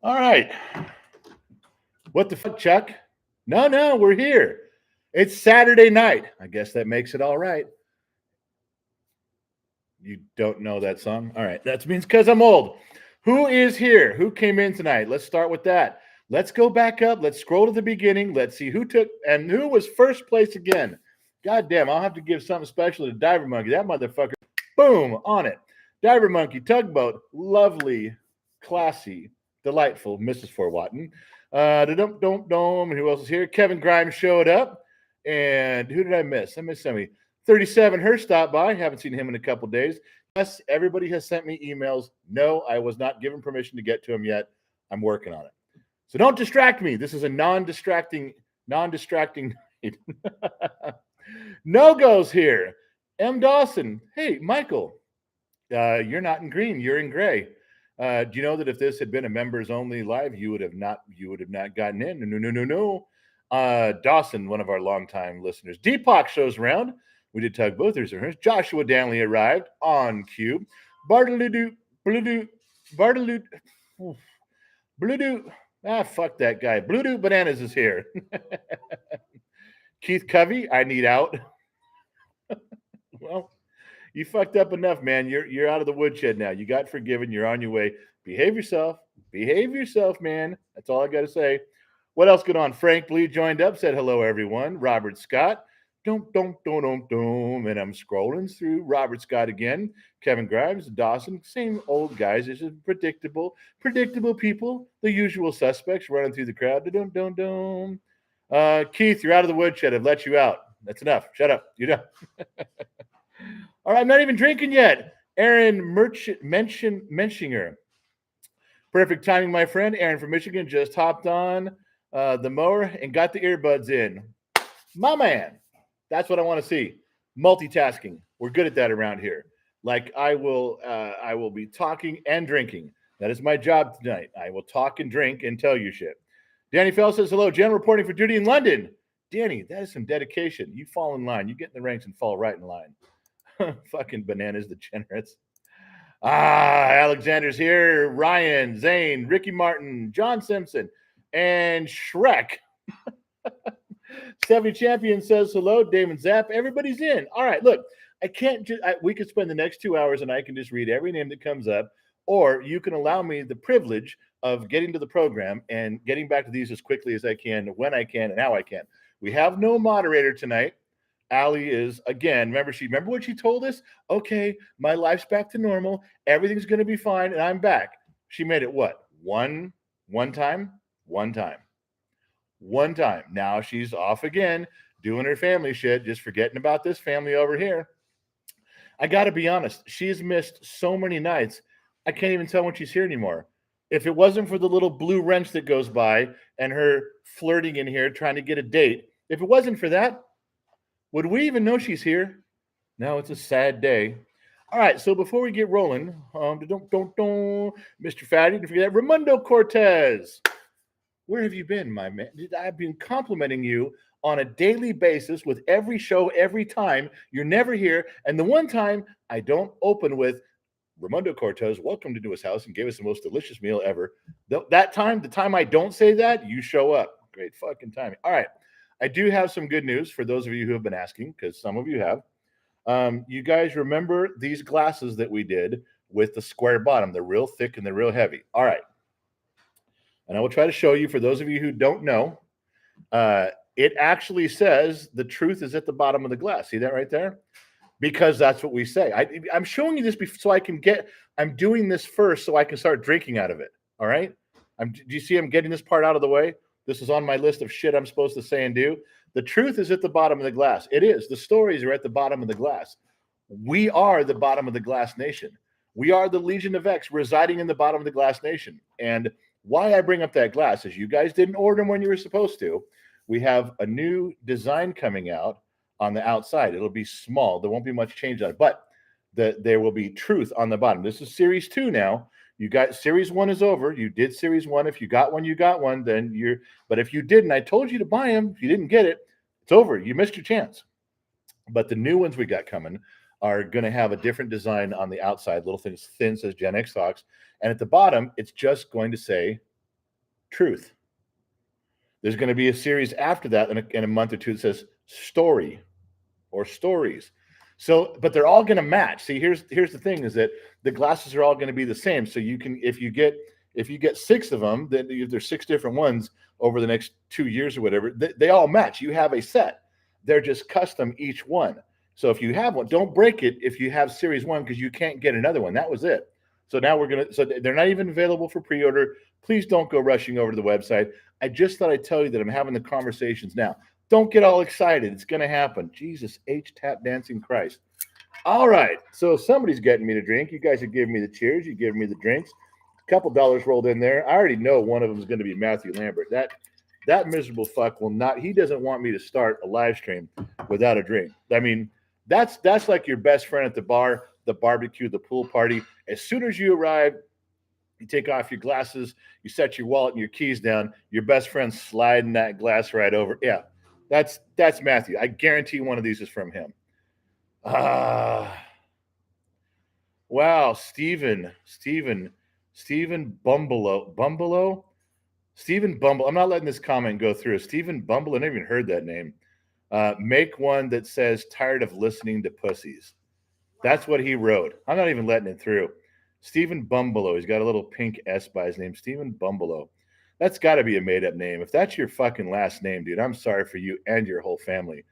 All right. What the fuck, Chuck? No, we're here. It's Saturday night. I guess that makes it all right. You don't know that song? All right. That means because I'm old. Who is here? Who came in tonight? Let's start with that. Let's go back up. Let's scroll to the beginning. Let's see who took and who was first place again. God damn, I'll have to give something special to Diver Monkey. That motherfucker, boom, on it. Diver Monkey, Tugboat, lovely, classy, delightful, Mrs. Forwatton. Who else is here? Kevin Grimes showed up. And who did I miss? I missed somebody. 37 her stopped by. Haven't seen him in a couple days. Yes, everybody has sent me emails. No, I was not given permission to get to him yet. I'm working on it. So don't distract me. This is a non-distracting night. No goes here. M. Dawson. Hey, Michael. You're not in green. You're in gray. Do you know that if this had been a members only live, you would have not gotten in? No. Dawson, one of our longtime listeners. Deepak shows around. We did tug both hers. Joshua Danley arrived on cue. Bartoludoo. Fuck that guy. Bluedoo Bananas is here. Keith Covey, I need out. Well, you fucked up enough, man. You're out of the woodshed now. You got forgiven. You're on your way. Behave yourself. Behave yourself, man. That's all I got to say. What else going on? Frank Lee joined up, said hello, everyone. Robert Scott. And I'm scrolling through Robert Scott again. Kevin Grimes, Dawson, same old guys. It's just predictable people, the usual suspects running through the crowd. Keith, you're out of the woodshed. I've let you out. That's enough. Shut up. You're done. All right, I'm not even drinking yet. Aaron Menschinger. Perfect timing, my friend. Aaron from Michigan just hopped on the mower and got the earbuds in. My man. That's what I want to see. Multitasking. We're good at that around here. Like I will be talking and drinking. That is my job tonight. I will talk and drink and tell you shit. Danny Fell says hello. Jen reporting for duty in London. Danny, that is some dedication. You fall in line. You get in the ranks and fall right in line. Fucking bananas degenerates. Alexander's here. Ryan, Zane, Ricky Martin, John Simpson, and Shrek. Stevie Champion says hello. Damon Zapp. Everybody's in. All right, look, I can't just, we could spend the next 2 hours and I can just read every name that comes up, or you can allow me the privilege of getting to the program and getting back to these as quickly as I can, when I can, and how I can. We have no moderator tonight. Allie is, again, remember what she told us? Okay, my life's back to normal. Everything's going to be fine, and I'm back. She made it what? One time. Now she's off again, doing her family shit, just forgetting about this family over here. I got to be honest. She's missed so many nights. I can't even tell when she's here anymore. If it wasn't for the little blue wrench that goes by and her flirting in here trying to get a date, if it wasn't for that, would we even know she's here? No, it's a sad day. All right, so before we get rolling, Mr. Fatty, don't forget that. Raimundo Cortez. Where have you been, my man? I've been complimenting you on a daily basis with every show, every time. You're never here. And the one time I don't open with Raimundo Cortez, welcome to his house and gave us the most delicious meal ever. That time, the time I don't say that, you show up. Great fucking timing. All right. I do have some good news for those of you who have been asking, because some of you have. You guys remember these glasses that we did with the square bottom? They're real thick and they're real heavy. All right. And I will try to show you, for those of you who don't know, it actually says the truth is at the bottom of the glass. See that right there? Because that's what we say. I'm showing you this so I can I'm doing this first so I can start drinking out of it. All right? Do you see I'm getting this part out of the way? This is on my list of shit I'm supposed to say and do. The truth is at the bottom of the glass. It is. The stories are at the bottom of the glass. We are the bottom of the glass nation. We are the Legion of X residing in the bottom of the glass nation. And why I bring up that glass is you guys didn't order them when you were supposed to. We have a new design coming out on the outside. It'll be small. There won't be much change on it, but there will be truth on the bottom. This is series 2 now. You got series 1 is over. You did series 1. If you got one, you got one. But if you didn't, I told you to buy them. If you didn't get it, it's over. You missed your chance. But the new ones we got coming are going to have a different design on the outside. Little things thin, says Gen X Talks. And at the bottom, it's just going to say truth. There's going to be a series after that in a month or two that says story or stories. So, but they're all going to match. See, here's the thing: is that the glasses are all going to be the same. So you can, if you get 6 of them, then there's 6 different ones over the next 2 years or whatever. They all match. You have a set. They're just custom each one. So if you have one, don't break it if you have series 1 because you can't get another one. That was it. So now so they're not even available for pre-order. Please don't go rushing over to the website. I just thought I'd tell you that I'm having the conversations now. Don't get all excited. It's going to happen. Jesus, H-tap dancing Christ. All right. So somebody's getting me to drink. You guys are giving me the cheers. You're giving me the drinks. A couple dollars rolled in there. I already know one of them is going to be Matthew Lambert. That miserable fuck will not. He doesn't want me to start a live stream without a drink. I mean, that's like your best friend at the bar, the barbecue, the pool party. As soon as you arrive, you take off your glasses, you set your wallet and your keys down. Your best friend's sliding that glass right over. Yeah, that's Matthew. I guarantee one of these is from him. Wow, Stephen Bumbelow. Stephen Bumble. I'm not letting this comment go through. Stephen Bumble. I never even heard that name. Make one that says tired of listening to pussies. That's what he wrote. I'm not even letting it through. Stephen Bumbelow. He's got a little pink S by his name. Stephen Bumbelow. That's got to be a made-up name. If that's your fucking last name, dude, I'm sorry for you and your whole family.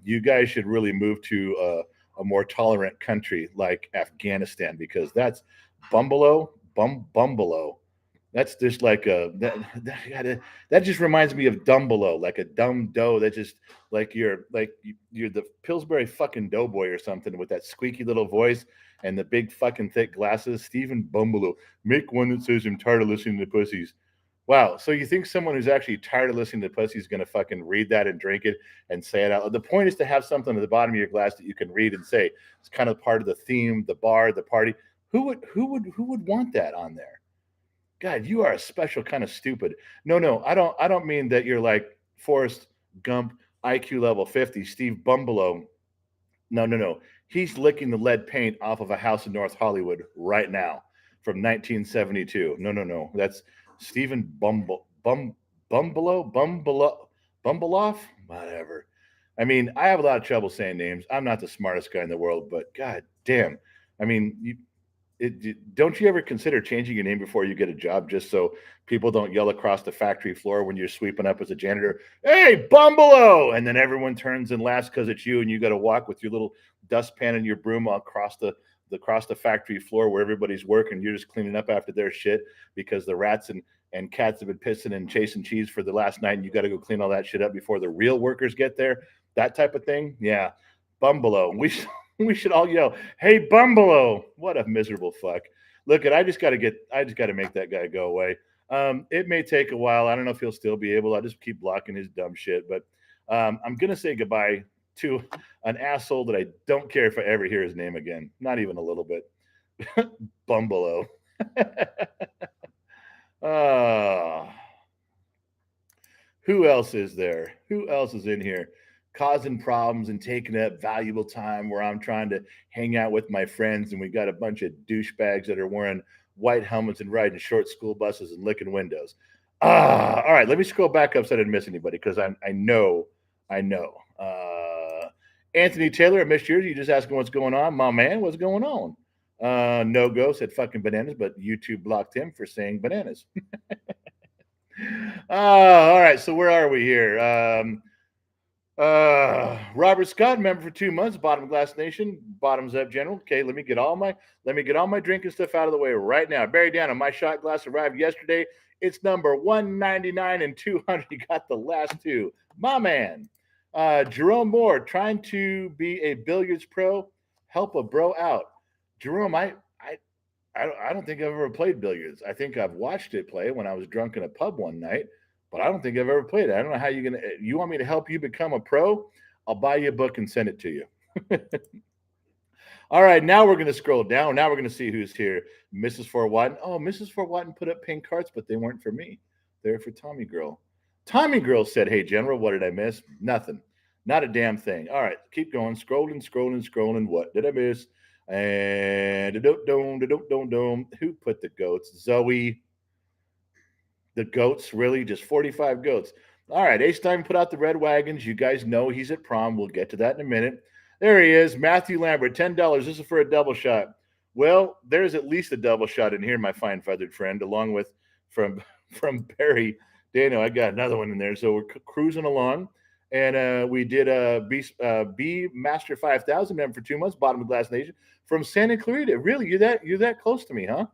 You guys should really move to a more tolerant country like Afghanistan because that's Bumbelow. That's just like that just reminds me of Dumbolo, like a dumb dough. That just like you're the Pillsbury fucking doughboy or something with that squeaky little voice and the big fucking thick glasses. Stephen Bumbelow. Make one that says I'm tired of listening to pussies. Wow. So you think someone who's actually tired of listening to pussies is going to fucking read that and drink it and say it out? The point is to have something at the bottom of your glass that you can read and say. It's kind of part of the theme, the bar, the party. Who would want that on there? God, you are a special kind of stupid. No, I don't mean that you're like Forrest Gump, IQ level 50, Steve Bumbelow. No. He's licking the lead paint off of a house in North Hollywood right now from 1972. No. That's Stephen Bumbelow, whatever. I mean, I have a lot of trouble saying names. I'm not the smartest guy in the world, but God damn. I mean, don't you ever consider changing your name before you get a job just so people don't yell across the factory floor when you're sweeping up as a janitor, hey, Bumbelow! And then everyone turns and laughs because it's you and you got to walk with your little dustpan and your broom across the factory floor where everybody's working. You're just cleaning up after their shit because the rats and cats have been pissing and chasing cheese for the last night and you got to go clean all that shit up before the real workers get there. That type of thing. Yeah. Bumbelow. We should all yell, hey, Bumbelow. What a miserable fuck. Look, I just got to make that guy go away. It may take a while. I don't know if he'll still be able. I'll just keep blocking his dumb shit. But I'm going to say goodbye to an asshole that I don't care if I ever hear his name again. Not even a little bit. Bumbelow. Who else is there? Who else is in here? Causing problems and taking up valuable time where I'm trying to hang out with my friends and we got a bunch of douchebags that are wearing white helmets and riding short school buses and licking windows. All right, let me scroll back up so I didn't miss anybody because I know. Anthony Taylor, I missed yours. You just asking what's going on. My man, what's going on? No go said fucking bananas, but YouTube blocked him for saying bananas. All right, so where are we here? Robert Scott, member for 2 months, Bottom Glass Nation, bottoms up general. Okay, let me get all my drinking stuff out of the way right now. Barry Down, my shot glass arrived yesterday. It's number 199 and 200. You got the last 2. My man. Jerome Moore, trying to be a billiards pro, help a bro out. Jerome, I don't think I've ever played billiards. I think I've watched it play when I was drunk in a pub one night. But I don't think I've ever played it. I don't know how you want me to help you become a pro? I'll buy you a book and send it to you. All right, now we're going to scroll down. Now we're going to see who's here. Mrs. Fort Watton. Oh, Mrs. Fort Watton put up pink cards, but they weren't for me. They're for Tommy Girl. Tommy Girl said, hey, General, what did I miss? Nothing. Not a damn thing. All right, keep going. Scrolling. What did I miss? And who put the goats? Zoe. The goats, really? Just 45 goats. All right, H-Time put out the red wagons. You guys know he's at prom. We'll get to that in a minute. There he is, Matthew Lambert, $10. This is for a double shot. Well, there's at least a double shot in here, my fine feathered friend, along with from Barry Dano. I got another one in there. So we're cruising along. And we did a B Master 5000 member for 2 months, bottom of Glass Nation from Santa Clarita. Really, you're that close to me, huh?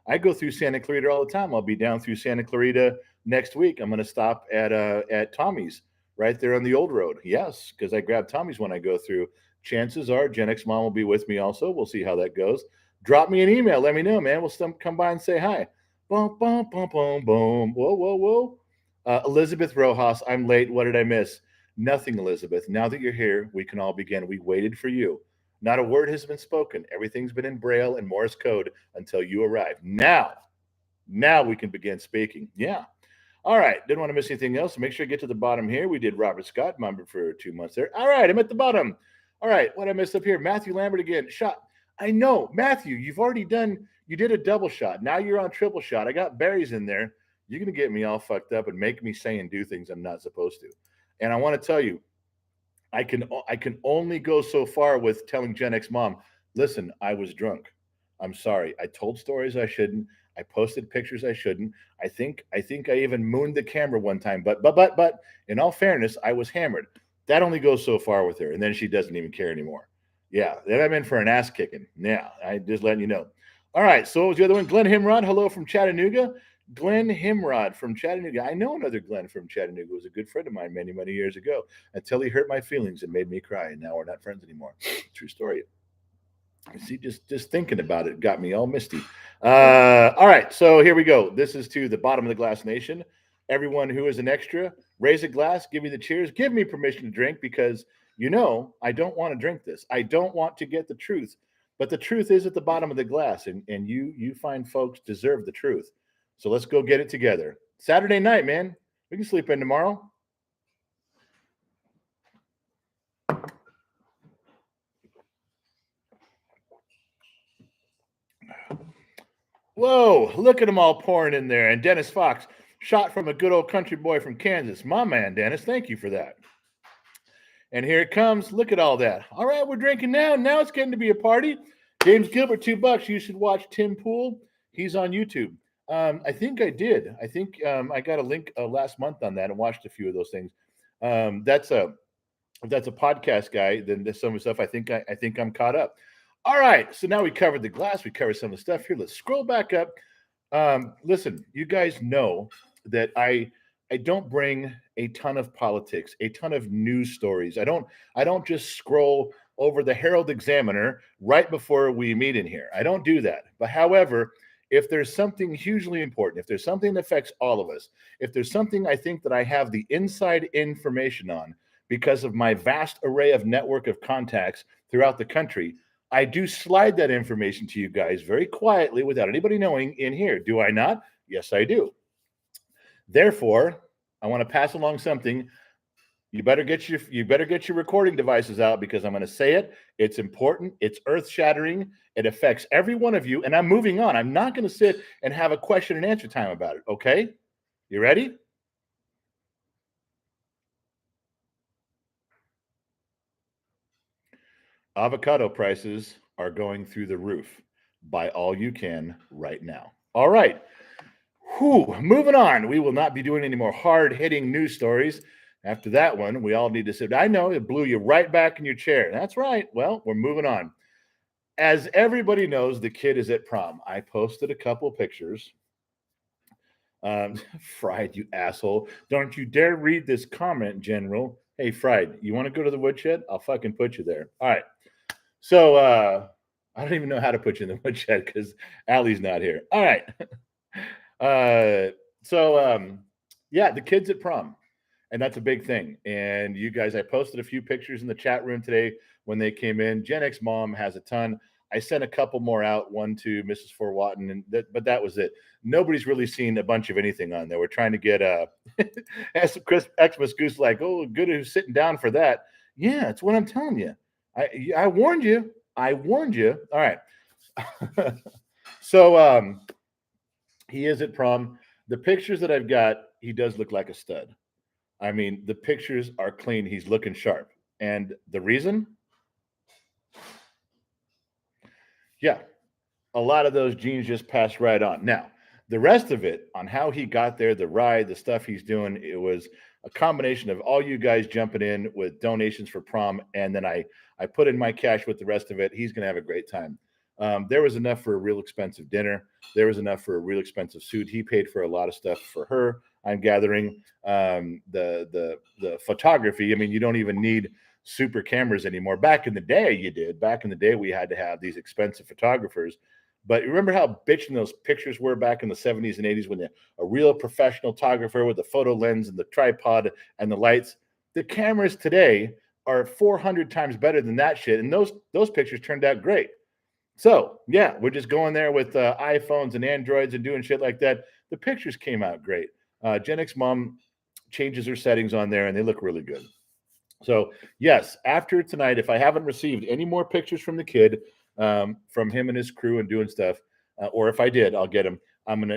I go through Santa Clarita all the time. I'll be down through Santa Clarita next week. I'm going to stop at Tommy's right there on the old road. Yes, because I grab Tommy's when I go through. Chances are GenXMom will be with me also. We'll see how that goes. Drop me an email. Let me know, man. We'll come by and say hi. Boom, boom, boom, boom, boom. Whoa, whoa, whoa. Elizabeth Rojas, I'm late. What did I miss? Nothing, Elizabeth. Now that you're here, we can all begin. We waited for you. Not a word has been spoken. Everything's been in Braille and Morse code until you arrive. Now we can begin speaking. Yeah. All right. Didn't want to miss anything else. So make sure you get to the bottom here. We did Robert Scott, member for 2 months there. All right. I'm at the bottom. All right. What I missed up here? Matthew Lambert again. Shot. I know. Matthew, you did a double shot. Now you're on triple shot. I got berries in there. You're going to get me all fucked up and make me say and do things I'm not supposed to. And I want to tell you, I can only go so far with telling GenXMom, listen, I was drunk. I'm sorry. I told stories I shouldn't. I posted pictures I shouldn't. I think I even mooned the camera one time. But in all fairness, I was hammered. That only goes so far with her, and then she doesn't even care anymore. Yeah, then I'm in for an ass kicking. Yeah, I just letting you know. All right, so what was the other one? Glenn Himrod, hello from Chattanooga. Glenn Himrod from Chattanooga. I know another Glenn from Chattanooga. He was a good friend of mine many, many years ago until he hurt my feelings and made me cry. And now we're not friends anymore. True story. See, just thinking about it got me all misty. All right, so here we go. This is to the bottom of the Glass Nation. Everyone who is an extra, raise a glass, give me the cheers, give me permission to drink because I don't want to drink this. I don't want to get the truth. But the truth is at the bottom of the glass, and you fine folks deserve the truth. So let's go get it together. Saturday night, man. We can sleep in tomorrow. Whoa, look at them all pouring in there. And Dennis Fox, shot from a good old country boy from Kansas. My man, Dennis, thank you for that. And here it comes. Look at all that. All right, we're drinking now. Now it's getting to be a party. James Gilbert, $2. You should watch Tim Pool. He's on YouTube. I think I did. I think I got a link last month on that and watched a few of those things. That's a podcast guy. Then there's some of the stuff. I think I'm caught up. All right. So now we covered the glass. We covered some of the stuff here. Let's scroll back up. Listen, you guys know that I don't bring a ton of politics, a ton of news stories. I don't just scroll over the Herald Examiner right before we meet in here. I don't do that. But however, if there's something hugely important, if there's something that affects all of us, if there's something I think that I have the inside information on because of my vast array of network of contacts throughout the country, I do slide that information to you guys very quietly without anybody knowing in here. Do I not? Yes, I do. Therefore, I want to pass along something. You better get your recording devices out because I'm going to say it. It's important. It's earth-shattering. It affects every one of you. And I'm moving on. I'm not going to sit and have a question and answer time about it. Okay? You ready? Avocado prices are going through the roof. Buy all you can right now. All right. Whew, moving on. We will not be doing any more hard-hitting news stories. After that one, we all need to sit. I know it blew you right back in your chair. That's right. Well, we're moving on. As everybody knows, the kid is at prom. I posted a couple pictures. Fried, you asshole. Don't you dare read this comment, General. Hey, Fried, you want to go to the woodshed? I'll fucking put you there. All right. So I don't even know how to put you in the woodshed because Allie's not here. All right. Yeah, the kids at prom. And that's a big thing. And you guys, I posted a few pictures in the chat room today when they came in. GenXMom has a ton. I sent a couple more out, one to Mrs. Fort Watton, but that was it. Nobody's really seen a bunch of anything on there. We're trying to get ask Chris Xmas Goose like, oh, good who's sitting down for that. Yeah, that's what I'm telling you. I warned you. I warned you. All right. So he is at prom. The pictures that I've got, he does look like a stud. I mean, the pictures are clean. He's looking sharp. And the reason? Yeah, a lot of those genes just passed right on. Now, the rest of it on how he got there, the ride, the stuff he's doing, it was a combination of all you guys jumping in with donations for prom, and then I put in my cash with the rest of it. He's gonna have a great time. There was enough for a real expensive dinner. There was enough for a real expensive suit. He paid for a lot of stuff for her. I'm gathering the photography. I mean, you don't even need super cameras anymore. Back in the day, you did. Back in the day, we had to have these expensive photographers. But remember how bitching those pictures were back in the 70s and 80s when a real professional photographer with the photo lens and the tripod and the lights? The cameras today are 400 times better than that shit. And those pictures turned out great. So, yeah, we're just going there with iPhones and Androids and doing shit like that. The pictures came out great. GenXMom changes her settings on there, and they look really good. So, yes, after tonight, if I haven't received any more pictures from the kid, from him and his crew and doing stuff, or if I did, I'll get him.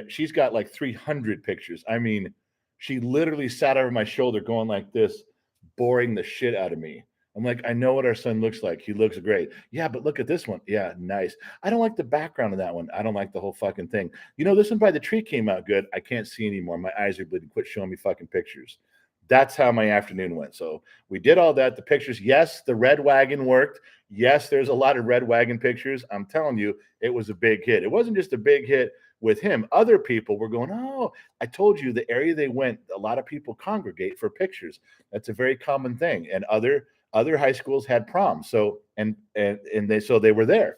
She's got like 300 pictures. I mean, she literally sat over my shoulder going like this, boring the shit out of me. I'm like, I know what our son looks like. He looks great. Yeah, but look at this one. Yeah, nice. I don't like the background of that one. I don't like the whole fucking thing. You know, this one by the tree came out good. I can't see anymore. My eyes are bleeding. Quit showing me fucking pictures. That's how my afternoon went. So we did all that. The pictures, yes, the red wagon worked. Yes, there's a lot of red wagon pictures. I'm telling you, it was a big hit. It wasn't just a big hit with him. Other people were going, oh, I told you the area they went, a lot of people congregate for pictures. That's a very common thing. And other high schools had prom. So they were there.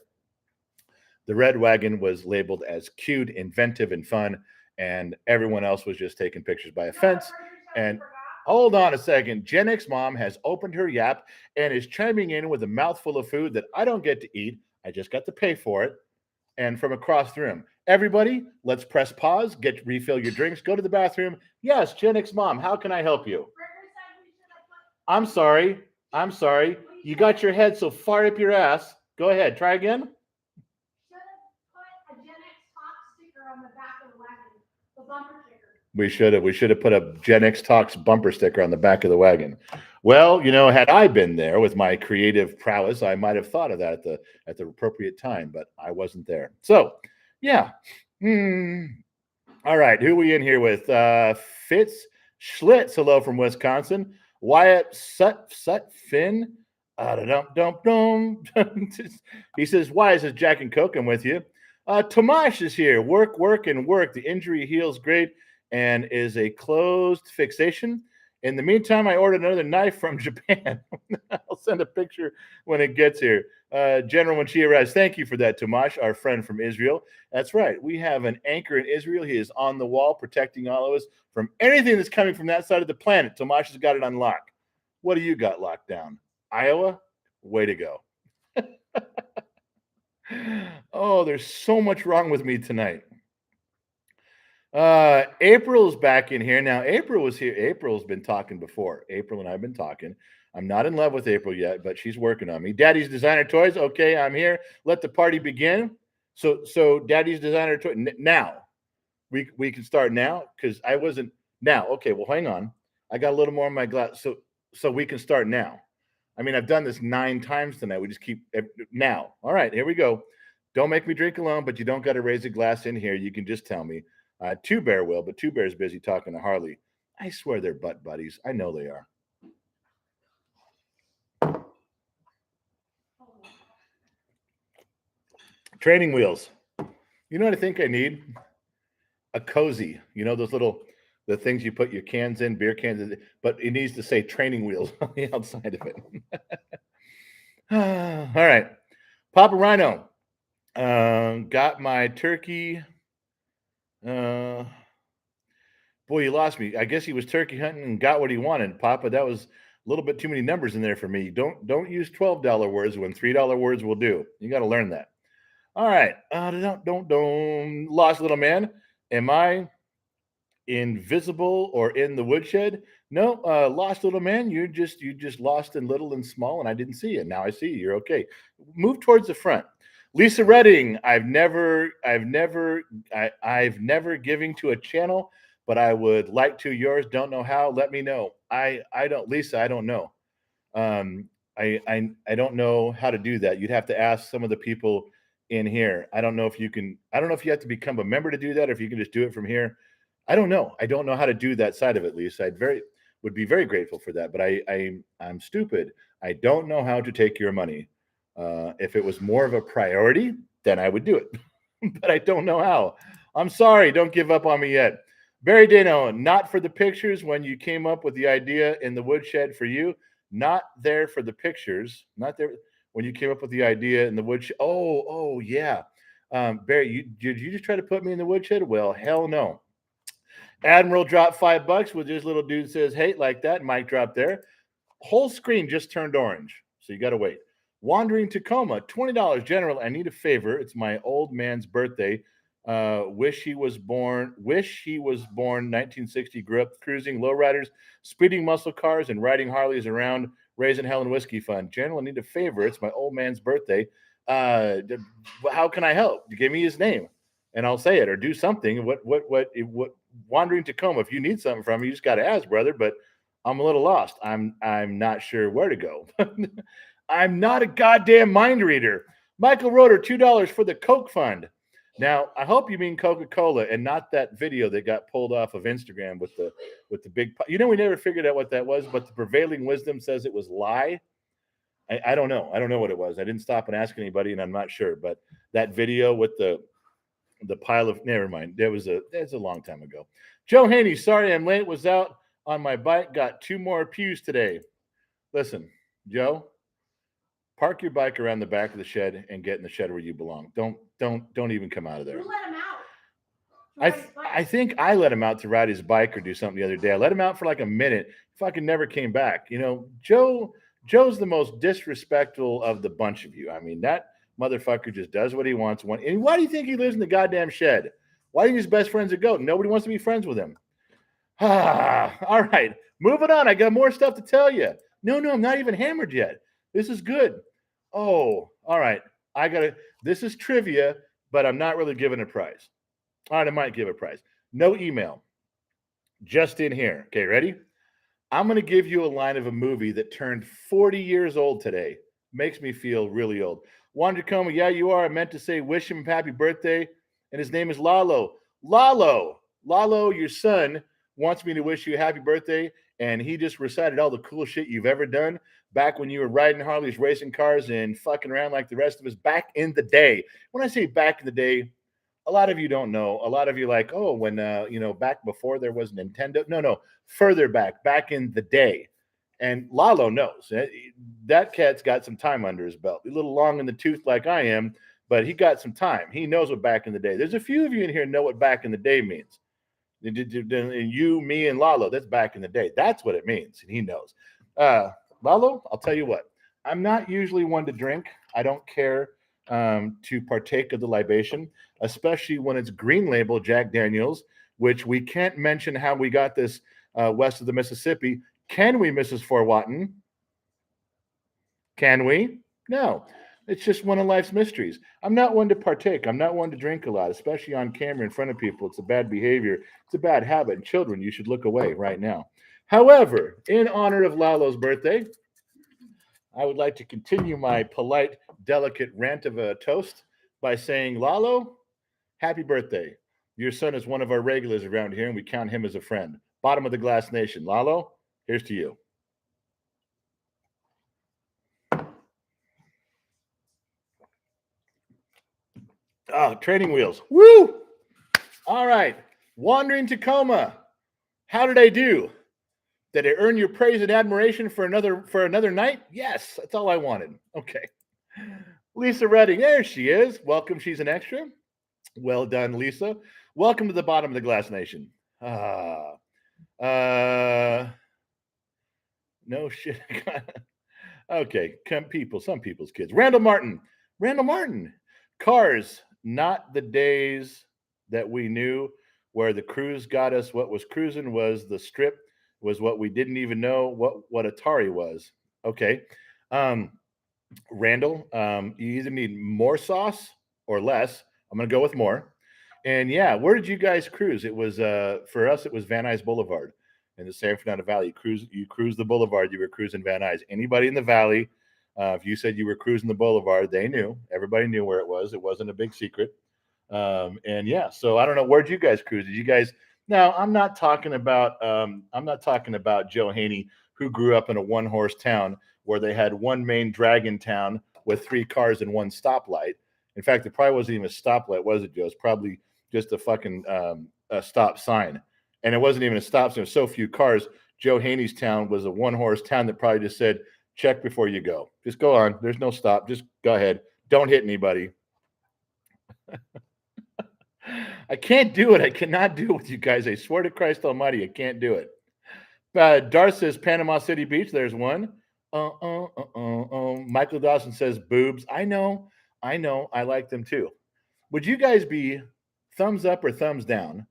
The red wagon was labeled as cute, inventive, and fun, and everyone else was just taking pictures by a fence. And hold on a second. GenXMom has opened her yap and is chiming in with a mouthful of food that I don't get to eat. I just got to pay for it. And from across the room, everybody, let's press pause, refill your drinks, go to the bathroom. Yes, GenXMom, how can I help you? I'm sorry. You got your head so far up your ass. Go ahead. Try again. We should have put a Gen X Talks bumper sticker on the back of the wagon. Well, you know, had I been there with my creative prowess, I might have thought of that at the appropriate time, but I wasn't there. So, yeah. All right, who are we in here with? Fitz Schlitz, hello from Wisconsin. Wyatt Finn. He says, why is this Jack and Coke? I'm with you. Tomash is here. Work, and work. The injury heals great and is a closed fixation. In the meantime, I ordered another knife from Japan. I'll send a picture when it gets here. General, when she arrives, thank you for that, Tomash, our friend from Israel. That's right. We have an anchor in Israel. He is on the wall protecting all of us from anything that's coming from that side of the planet. Tomash has got it on lock. What do you got locked down? Iowa? Way to go. Oh, there's so much wrong with me tonight. April's back in here. Now, April was here. April's been talking before. April and I've been talking. I'm not in love with April yet, but she's working on me. Daddy's Designer Toys. Okay, I'm here. Let the party begin. So Daddy's Designer Toys. Now, we can start now because I wasn't. Now, okay, well, hang on. I got a little more in my glass. So we can start now. I mean, I've done this 9 times tonight. We just keep now. All right, here we go. Don't make me drink alone, but you don't got to raise a glass in here. You can just tell me. Two Bear will, but Two Bear's busy talking to Harley. I swear they're butt buddies. I know they are. Training wheels. You know what I think I need? A cozy. You know those the things you put your cans in, beer cans in, but it needs to say training wheels on the outside of it. All right. Papa Rhino. Got my turkey. Boy, you lost me. I guess he was turkey hunting and got what he wanted, Papa. That was a little bit too many numbers in there for me. Don't use $12 words when $3 words will do. You got to learn that. All right. Don't. Lost little man. Am I invisible or in the woodshed? No, lost little man. You just lost in little and small, and I didn't see you. Now I see you. You're okay. Move towards the front. Lisa Redding, I've never giving to a channel, but I would like to. Yours, don't know how. Let me know. I don't, Lisa. I don't know. Um, I don't know how to do that. You'd have to ask some of the people in here. I don't know if you can. I don't know if you have to become a member to do that, or if you can just do it from here. I don't know. I don't know how to do that side of it, Lisa. Would be very grateful for that, but I'm stupid. I don't know how to take your money. If it was more of a priority, then I would do it, but I don't know how. I'm sorry. Don't give up on me yet. Barry Dano, not for the pictures when you came up with the idea in the woodshed for you. Not there for the pictures. Not there when you came up with the idea in the woodshed. Oh, yeah. Barry, did you just try to put me in the woodshed? Well, hell no. Admiral dropped $5 with his little dude says, "Hey," like that. Mic drop there. Whole screen just turned orange, so you got to wait. Wandering Tacoma, $20. General, I need a favor. It's my old man's birthday. Wish he was born. 1960. Grew up cruising lowriders, speeding muscle cars, and riding Harleys around. Raising Hell and Whiskey Fund. General, I need a favor. It's my old man's birthday. How can I help? Give me his name, and I'll say it or do something. What? Wandering Tacoma. If you need something from me, you just got to ask, brother. But I'm a little lost. I'm not sure where to go. I'm not a goddamn mind reader. Michael Roeder, $2 for the Coke Fund. Now, I hope you mean Coca-Cola and not that video that got pulled off of Instagram with the big. We never figured out what that was, but the prevailing wisdom says it was lie. I don't know. I don't know what it was. I didn't stop and ask anybody, and I'm not sure. But that video with the pile of, never mind. That's a long time ago. Joe Haney, sorry I'm late. Was out on my bike. Got 2 more pews today. Listen, Joe, park your bike around the back of the shed and get in the shed where you belong. Don't even come out of there. You let him out. I think I let him out to ride his bike or do something the other day. I let him out for like a minute. Fucking never came back. Joe's the most disrespectful of the bunch of you. I mean, that motherfucker just does what he wants. And why do you think he lives in the goddamn shed? Why are his best friends a goat? Nobody wants to be friends with him. All right. Moving on. I got more stuff to tell you. No, I'm not even hammered yet. This is good. Oh, all right. This is trivia, but I'm not really giving a prize. All right, I might give a prize. No email. Just in here. Okay, ready? I'm going to give you a line of a movie that turned 40 years old today. Makes me feel really old. Wander Coma, yeah, you are. I meant to say wish him happy birthday. And his name is Lalo. Lalo, your son wants me to wish you a happy birthday. And he just recited all the cool shit you've ever done back when you were riding Harleys, racing cars, and fucking around like the rest of us back in the day. When I say back in the day, a lot of you don't know. A lot of you like, oh, when, back before there was Nintendo. No, further back in the day. And Lalo knows. That cat's got some time under his belt. A little long in the tooth like I am, but he got some time. He knows what back in the day. There's a few of you in here know what back in the day means. You, me, and Lalo, that's back in the day. That's what it means, and he knows. Lalo, I'll tell you what. I'm not usually one to drink. I don't care to partake of the libation, especially when it's green label Jack Daniels, which we can't mention how we got this west of the Mississippi. Can we, Mrs. Forwatton? Can we? No. It's just one of life's mysteries. I'm not one to partake. I'm not one to drink a lot, especially on camera in front of people. It's a bad behavior. It's a bad habit. And children, you should look away right now. However, in honor of Lalo's birthday, I would like to continue my polite, delicate rant of a toast by saying, Lalo, happy birthday. Your son is one of our regulars around here, and we count him as a friend. Bottom of the Glass Nation. Lalo, here's to you. Oh, training wheels. Woo! All right. Wandering Tacoma. How did I do? Did I earn your praise and admiration for another night? Yes, that's all I wanted. Okay. Lisa Redding, there she is. Welcome. She's an extra. Well done, Lisa. Welcome to the Bottom of the Glass Nation. No shit. Okay, some people's kids. Randall Martin. Cars, not the days that we knew where the cruise got us. What was cruising was the strip, was what we didn't even know what Atari was. Okay. Randall, you either need more sauce or less. I'm going to go with more. And yeah, where did you guys cruise? It was for us. It was Van Nuys Boulevard in the San Fernando Valley. You cruise the boulevard. You were cruising Van Nuys. Anybody in the valley, if you said you were cruising the boulevard, they knew. Everybody knew where it was. It wasn't a big secret. And yeah, so I don't know, where'd you guys cruise? Did you guys? Now I'm not talking about Joe Haney, who grew up in a one horse town where they had one main drag in town with 3 cars and 1 stoplight. In fact, it probably wasn't even a stoplight, was it, Joe? It's probably just a fucking a stop sign. And it wasn't even a stop sign. So few cars. Joe Haney's town was a one horse town that probably just said, check before you go. Just go on. There's no stop. Just go ahead. Don't hit anybody. I can't do it. I cannot do it with you guys. I swear to Christ Almighty, I can't do it. Darth says Panama City Beach. There's one. Michael Dawson says boobs. I know. I like them too. Would you guys be thumbs up or thumbs down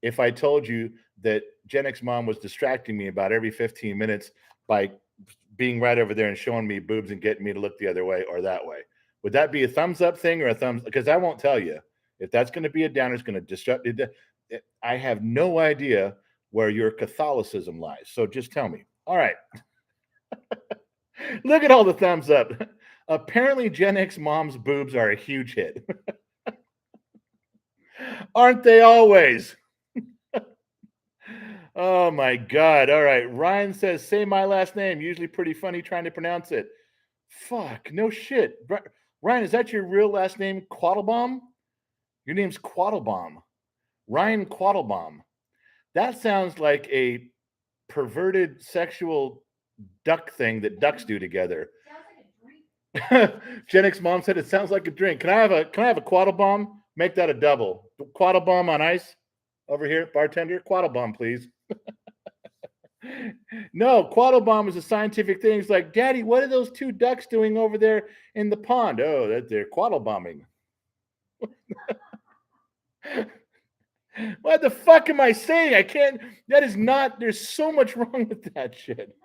if I told you that GenXMom was distracting me about every 15 minutes by being right over there and showing me boobs and getting me to look the other way or that way? Would that be a thumbs up thing or a thumbs? Because I won't tell you. If that's going to be a downer, it's going to distract. I have no idea where your Catholicism lies. So just tell me. All right. Look at all the thumbs up. Apparently, GenXMom's boobs are a huge hit. Aren't they always? Oh my God. All right. Ryan says, say my last name. Usually pretty funny trying to pronounce it. Fuck. No shit. Ryan, is that your real last name? Quattlebaum? Your name's Quattlebaum. Ryan Quattlebaum. That sounds like a perverted sexual duck thing that ducks do together. GenXMom said it sounds like a drink. Can I have a Quattlebaum? Make that a double. Quattlebaum on ice over here, bartender. Quattlebaum, please. No, Quattlebaum is a scientific thing. It's like, Daddy, what are those 2 ducks doing over there in the pond? Oh, they're Quattlebauming. What the fuck am I saying? I can't. That is not. There's so much wrong with that shit.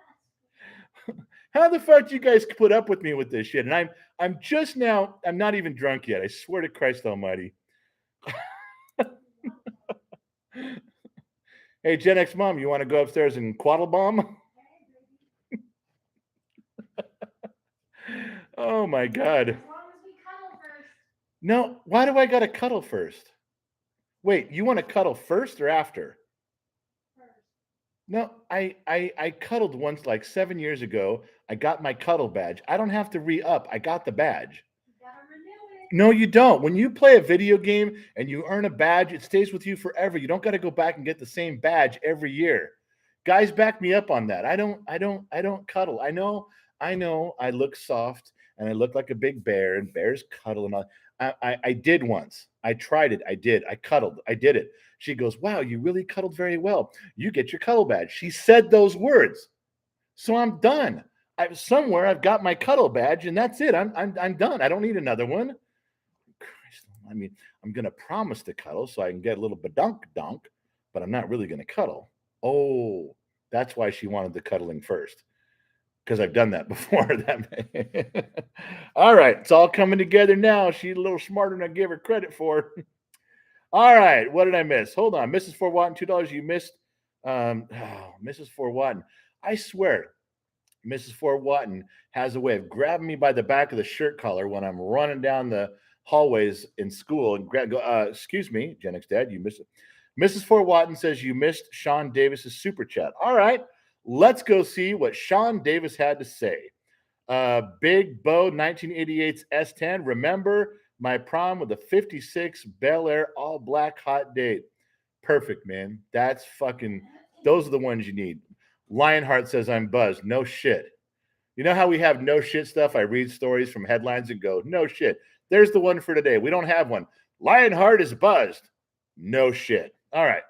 How the fuck do you guys put up with me with this shit? And I'm just now. I'm not even drunk yet. I swear to Christ Almighty. Hey, GenXMom, you want to go upstairs and Quattlebaum? Oh my God. As long as we cuddle first. No, why do I gotta cuddle first? Wait, you want to cuddle first or after? No, I cuddled once like 7 years ago. I got my cuddle badge. I don't have to re-up. I got the badge. You gotta renew it. No, you don't. When you play a video game and you earn a badge, it stays with you forever. You don't got to go back and get the same badge every year. Guys, back me up on that. I don't cuddle. I know I look soft and I look like a big bear, and bears cuddle and all. I did once. I tried it. I did. I cuddled. I did it. She goes, wow, you really cuddled very well. You get your cuddle badge. She said those words. So I'm done. Somewhere I've got my cuddle badge, and that's it. I'm done. I don't need another one. Christ, I mean, I'm gonna promise to cuddle so I can get a little badunk dunk, but I'm not really gonna cuddle. Oh, that's why she wanted the cuddling first. Because I've done that before. All right, it's all coming together now. She's a little smarter than I give her credit for. All right, what did I miss? Hold on, Mrs. Fort Watton, $2. You missed, Mrs. Fort Watton. I swear, Mrs. Fort Watton has a way of grabbing me by the back of the shirt collar when I'm running down the hallways in school and go, excuse me, Gen X Dad, you missed it. Mrs. Fort Watton says you missed Sean Davis's super chat. All right, let's go see what Sean Davis had to say. Big Bo 1988's S10. Remember my prom with a 56 Bel Air all black hot date. Perfect, man. That's fucking, those are the ones you need. Lionheart says I'm buzzed. No shit. You know how we have no shit stuff? I read stories from headlines and go, no shit. There's the one for today. We don't have one. Lionheart is buzzed. No shit. All right.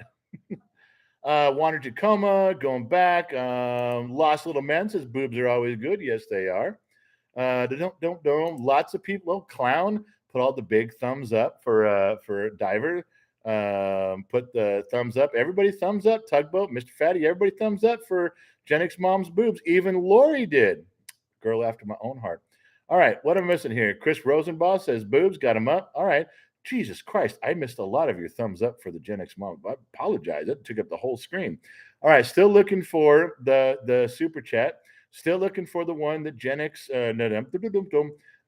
Wander Tacoma, going back. Lost Little Men says boobs are always good. Yes, they are. Don't. Lots of people. Oh, Clown put all the big thumbs up for Diver. Put the thumbs up. Everybody thumbs up. Tugboat, Mr. Fatty. Everybody thumbs up for GenXMom's boobs. Even Lori did. Girl after my own heart. All right, what am I missing here? Chris Rosenbaugh says boobs, got him up. All right. Jesus Christ, I missed a lot of your thumbs up for the GenXMom. I apologize. It took up the whole screen. All right, still looking for the super chat. Still looking for the one that GenX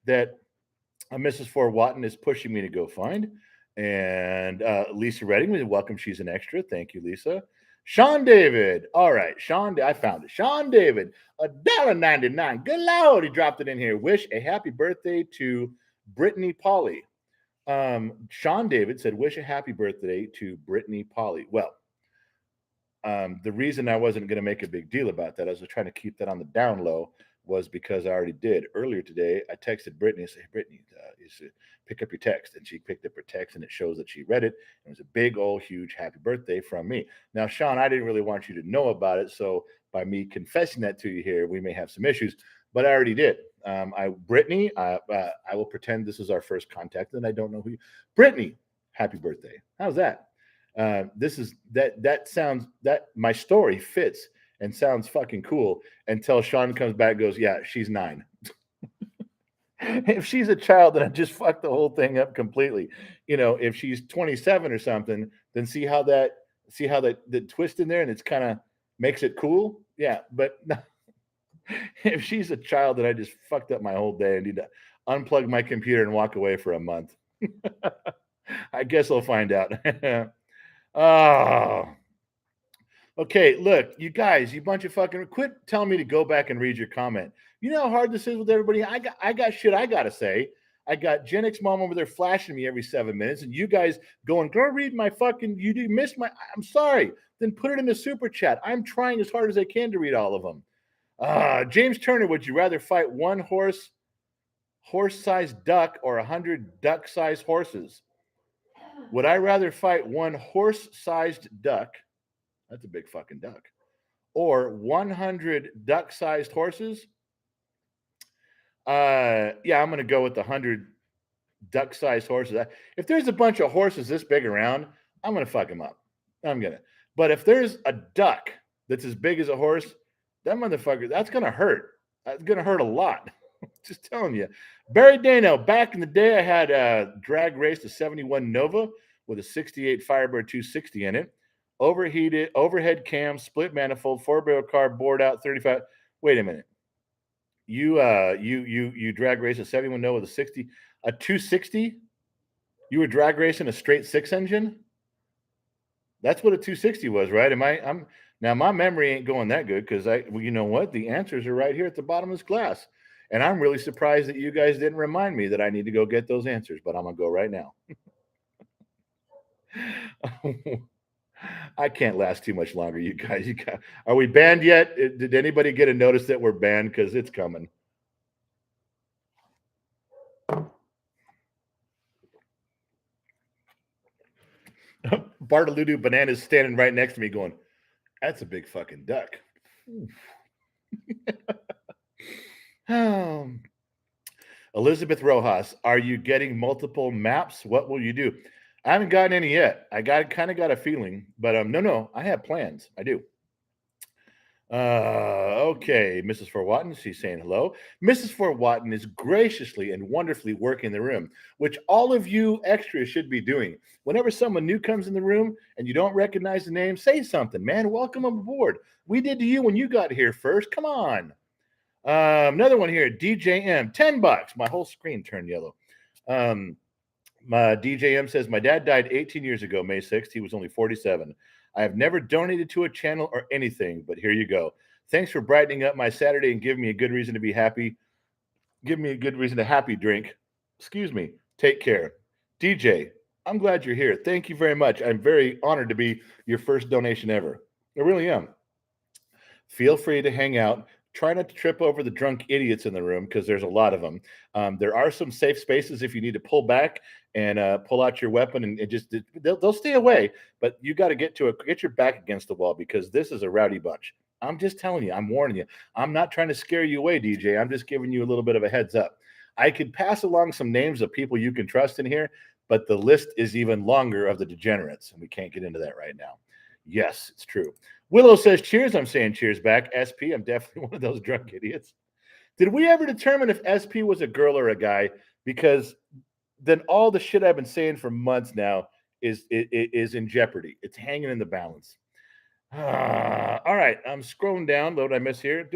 that Mrs. Ford Watton is pushing me to go find. And Lisa Redding, welcome. She's an extra. Thank you, Lisa. Sean David. All right, Sean, I found it. Sean David, $1.99. Good Lord, he dropped it in here. Wish a happy birthday to Brittany Polly. Sean David said, wish a happy birthday to Brittany Polly. Well, the reason I wasn't going to make a big deal about that, I was trying to keep that on the down low, was because I already did. Earlier today, I texted Brittany and said, hey, Brittany, you should pick up your text. And she picked up her text, and it shows that she read it. It was a big, old, huge happy birthday from me. Now, Sean, I didn't really want you to know about it. So by me confessing that to you here, we may have some issues, but I already did. Brittany, I will pretend this is our first contact, and I don't know who you. Brittany, happy birthday. How's that? That sounds, that my story fits and sounds fucking cool until Sean comes back and goes, yeah, she's 9. If she's a child, then I just fucked the whole thing up completely. You know, if she's 27 or something, then see how that the twist in there, and it's kind of makes it cool. Yeah, but no. If she's a child, then I just fucked up my whole day and need to unplug my computer and walk away for a month. I guess I'll find out. Oh. Okay, look, you guys, you bunch of fucking quit telling me to go back and read your comment. You know how hard this is with everybody? I got shit I gotta say. I got GenXMom over there flashing me every 7 minutes, and you guys going, go read my fucking, you missed my, I'm sorry. Then put it in the super chat. I'm trying as hard as I can to read all of them. James Turner, would you rather fight one horse-sized duck or 100 duck-sized horses? Would I rather fight one horse-sized duck? That's a big fucking duck. Or 100 duck-sized horses? Yeah, I'm going to go with the 100 duck-sized horses. If there's a bunch of horses this big around, I'm going to fuck them up. I'm going to. But if there's a duck that's as big as a horse, that motherfucker, that's going to hurt. That's going to hurt a lot. Just telling you. Barry Dano, back in the day, I had a drag race, a 71 Nova with a 68 Firebird 260 in it. Overheated, overhead cam, split manifold, 4-barrel car, bored out, 35. Wait a minute. You drag race a 71 Nova with a 260? You were drag racing a straight 6 engine? That's what a 260 was, right? Now my memory ain't going that good because you know what? The answers are right here at the bottom of this class. And I'm really surprised that you guys didn't remind me that I need to go get those answers, but I'm gonna go right now. I can't last too much longer, you guys. Are we banned yet? Did anybody get a notice that we're banned? Because it's coming. Bartoludo Banana's standing right next to me going, that's a big fucking duck. Elizabeth Rojas, are you getting multiple maps? What will you do? I haven't gotten any yet. I kind of got a feeling, but no, I have plans. I do. Okay, Mrs. Fort Watton, she's saying hello. Mrs. Fort Watton is graciously and wonderfully working the room, which all of you extras should be doing. Whenever someone new comes in the room and you don't recognize the name, say something, man. Welcome aboard. We did to you when you got here first. Come on. Another one here, DJM, $10. My whole screen turned yellow. My DJM says, my dad died 18 years ago, May 6th. He was only 47. I have never donated to a channel or anything, but here you go. Thanks for brightening up my Saturday and giving me a good reason to be happy. Give me a good reason to happy drink. Excuse me. Take care. DJ, I'm glad you're here. Thank you very much. I'm very honored to be your first donation ever. I really am. Feel free to hang out. Try not to trip over the drunk idiots in the room because there's a lot of them. There are some safe spaces if you need to pull back and pull out your weapon, and they'll stay away. But you got to get your back against the wall because this is a rowdy bunch. I'm just telling you. I'm warning you. I'm not trying to scare you away, DJ. I'm just giving you a little bit of a heads up. I could pass along some names of people you can trust in here, but the list is even longer of the degenerates, and we can't get into that right now. Yes, it's true. Willow says cheers. I'm saying cheers back. SP, I'm definitely one of those drunk idiots. Did we ever determine if SP was a girl or a guy? Because then all the shit I've been saying for months now is in jeopardy. It's hanging in the balance. All right, I'm scrolling down. What did I miss here?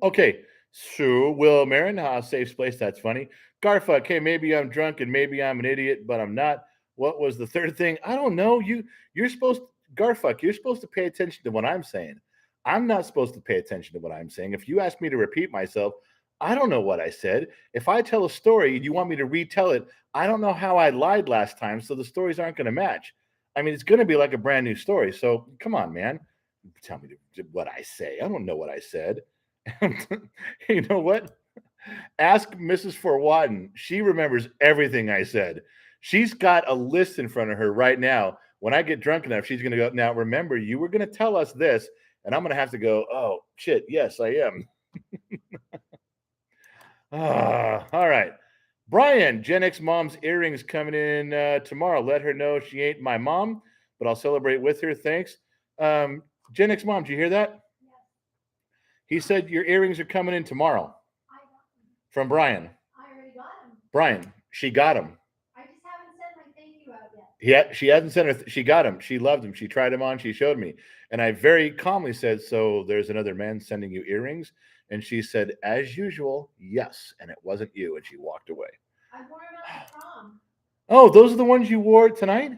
Okay, so Will Marin, safe place. That's funny. Garfuck, hey, maybe I'm drunk and maybe I'm an idiot, but I'm not. What was the third thing? I don't know. You're supposed Garfuck, you're supposed to pay attention to what I'm saying. I'm not supposed to pay attention to what I'm saying. If you ask me to repeat myself, I don't know what I said. If I tell a story and you want me to retell it, I don't know how I lied last time, so the stories aren't going to match. I mean, it's going to be like a brand new story. So come on, man. Tell me what I say. I don't know what I said. You know what? Ask Mrs. Forwatton. She remembers everything I said. She's got a list in front of her right now. When I get drunk enough, she's going to go, now remember, you were going to tell us this. And I'm going to have to go, oh, shit, yes, I am. All right. Brian, GenXMom's earrings coming in tomorrow. Let her know she ain't my mom, but I'll celebrate with her. Thanks. GenXMom, did you hear that? Yes. He said your earrings are coming in tomorrow. I got them. From Brian. I already got them. Brian, she got them. I just haven't sent my thank you out yet. Yeah, she hasn't sent her. She got them. She loved them. She tried them on. She showed me. And I very calmly said, so there's another man sending you earrings? And she said, as usual, yes. And it wasn't you. And she walked away. I wore them out to prom. Oh, those are the ones you wore tonight? Yeah.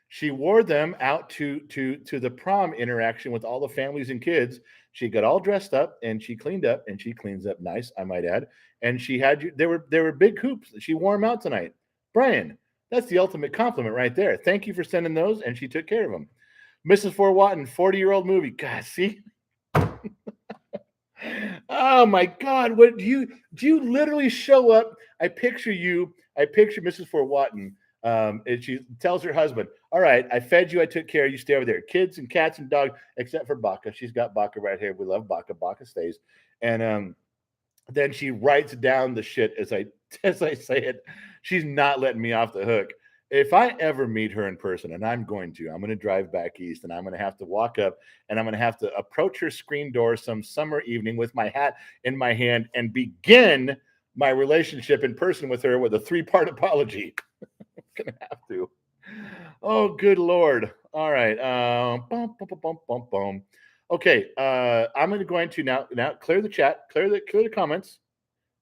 She wore them out to the prom interaction with all the families and kids. She got all dressed up and she cleaned up, and she cleans up nice, I might add. And she had you. There were big hoops. She wore them out tonight. Brian, that's the ultimate compliment right there. Thank you for sending those, and she took care of them. Mrs. Forwatton, 40-year-old movie. God, see. Oh my God! What do you literally show up? I picture you. I picture Mrs. Forwatton. And she tells her husband, all right, I fed you, I took care of you, stay over there. Kids and cats and dogs, except for Baka. She's got Baka right here. We love Baka. Baka stays. And then she writes down the shit as I say it. She's not letting me off the hook. If I ever meet her in person, and I'm going to drive back east, and I'm going to have to walk up, and I'm going to have to approach her screen door some summer evening with my hat in my hand and begin my relationship in person with her with a 3-part apology. Gonna have to. Oh, good Lord. All right. Okay. I'm going to now clear the chat, clear the comments,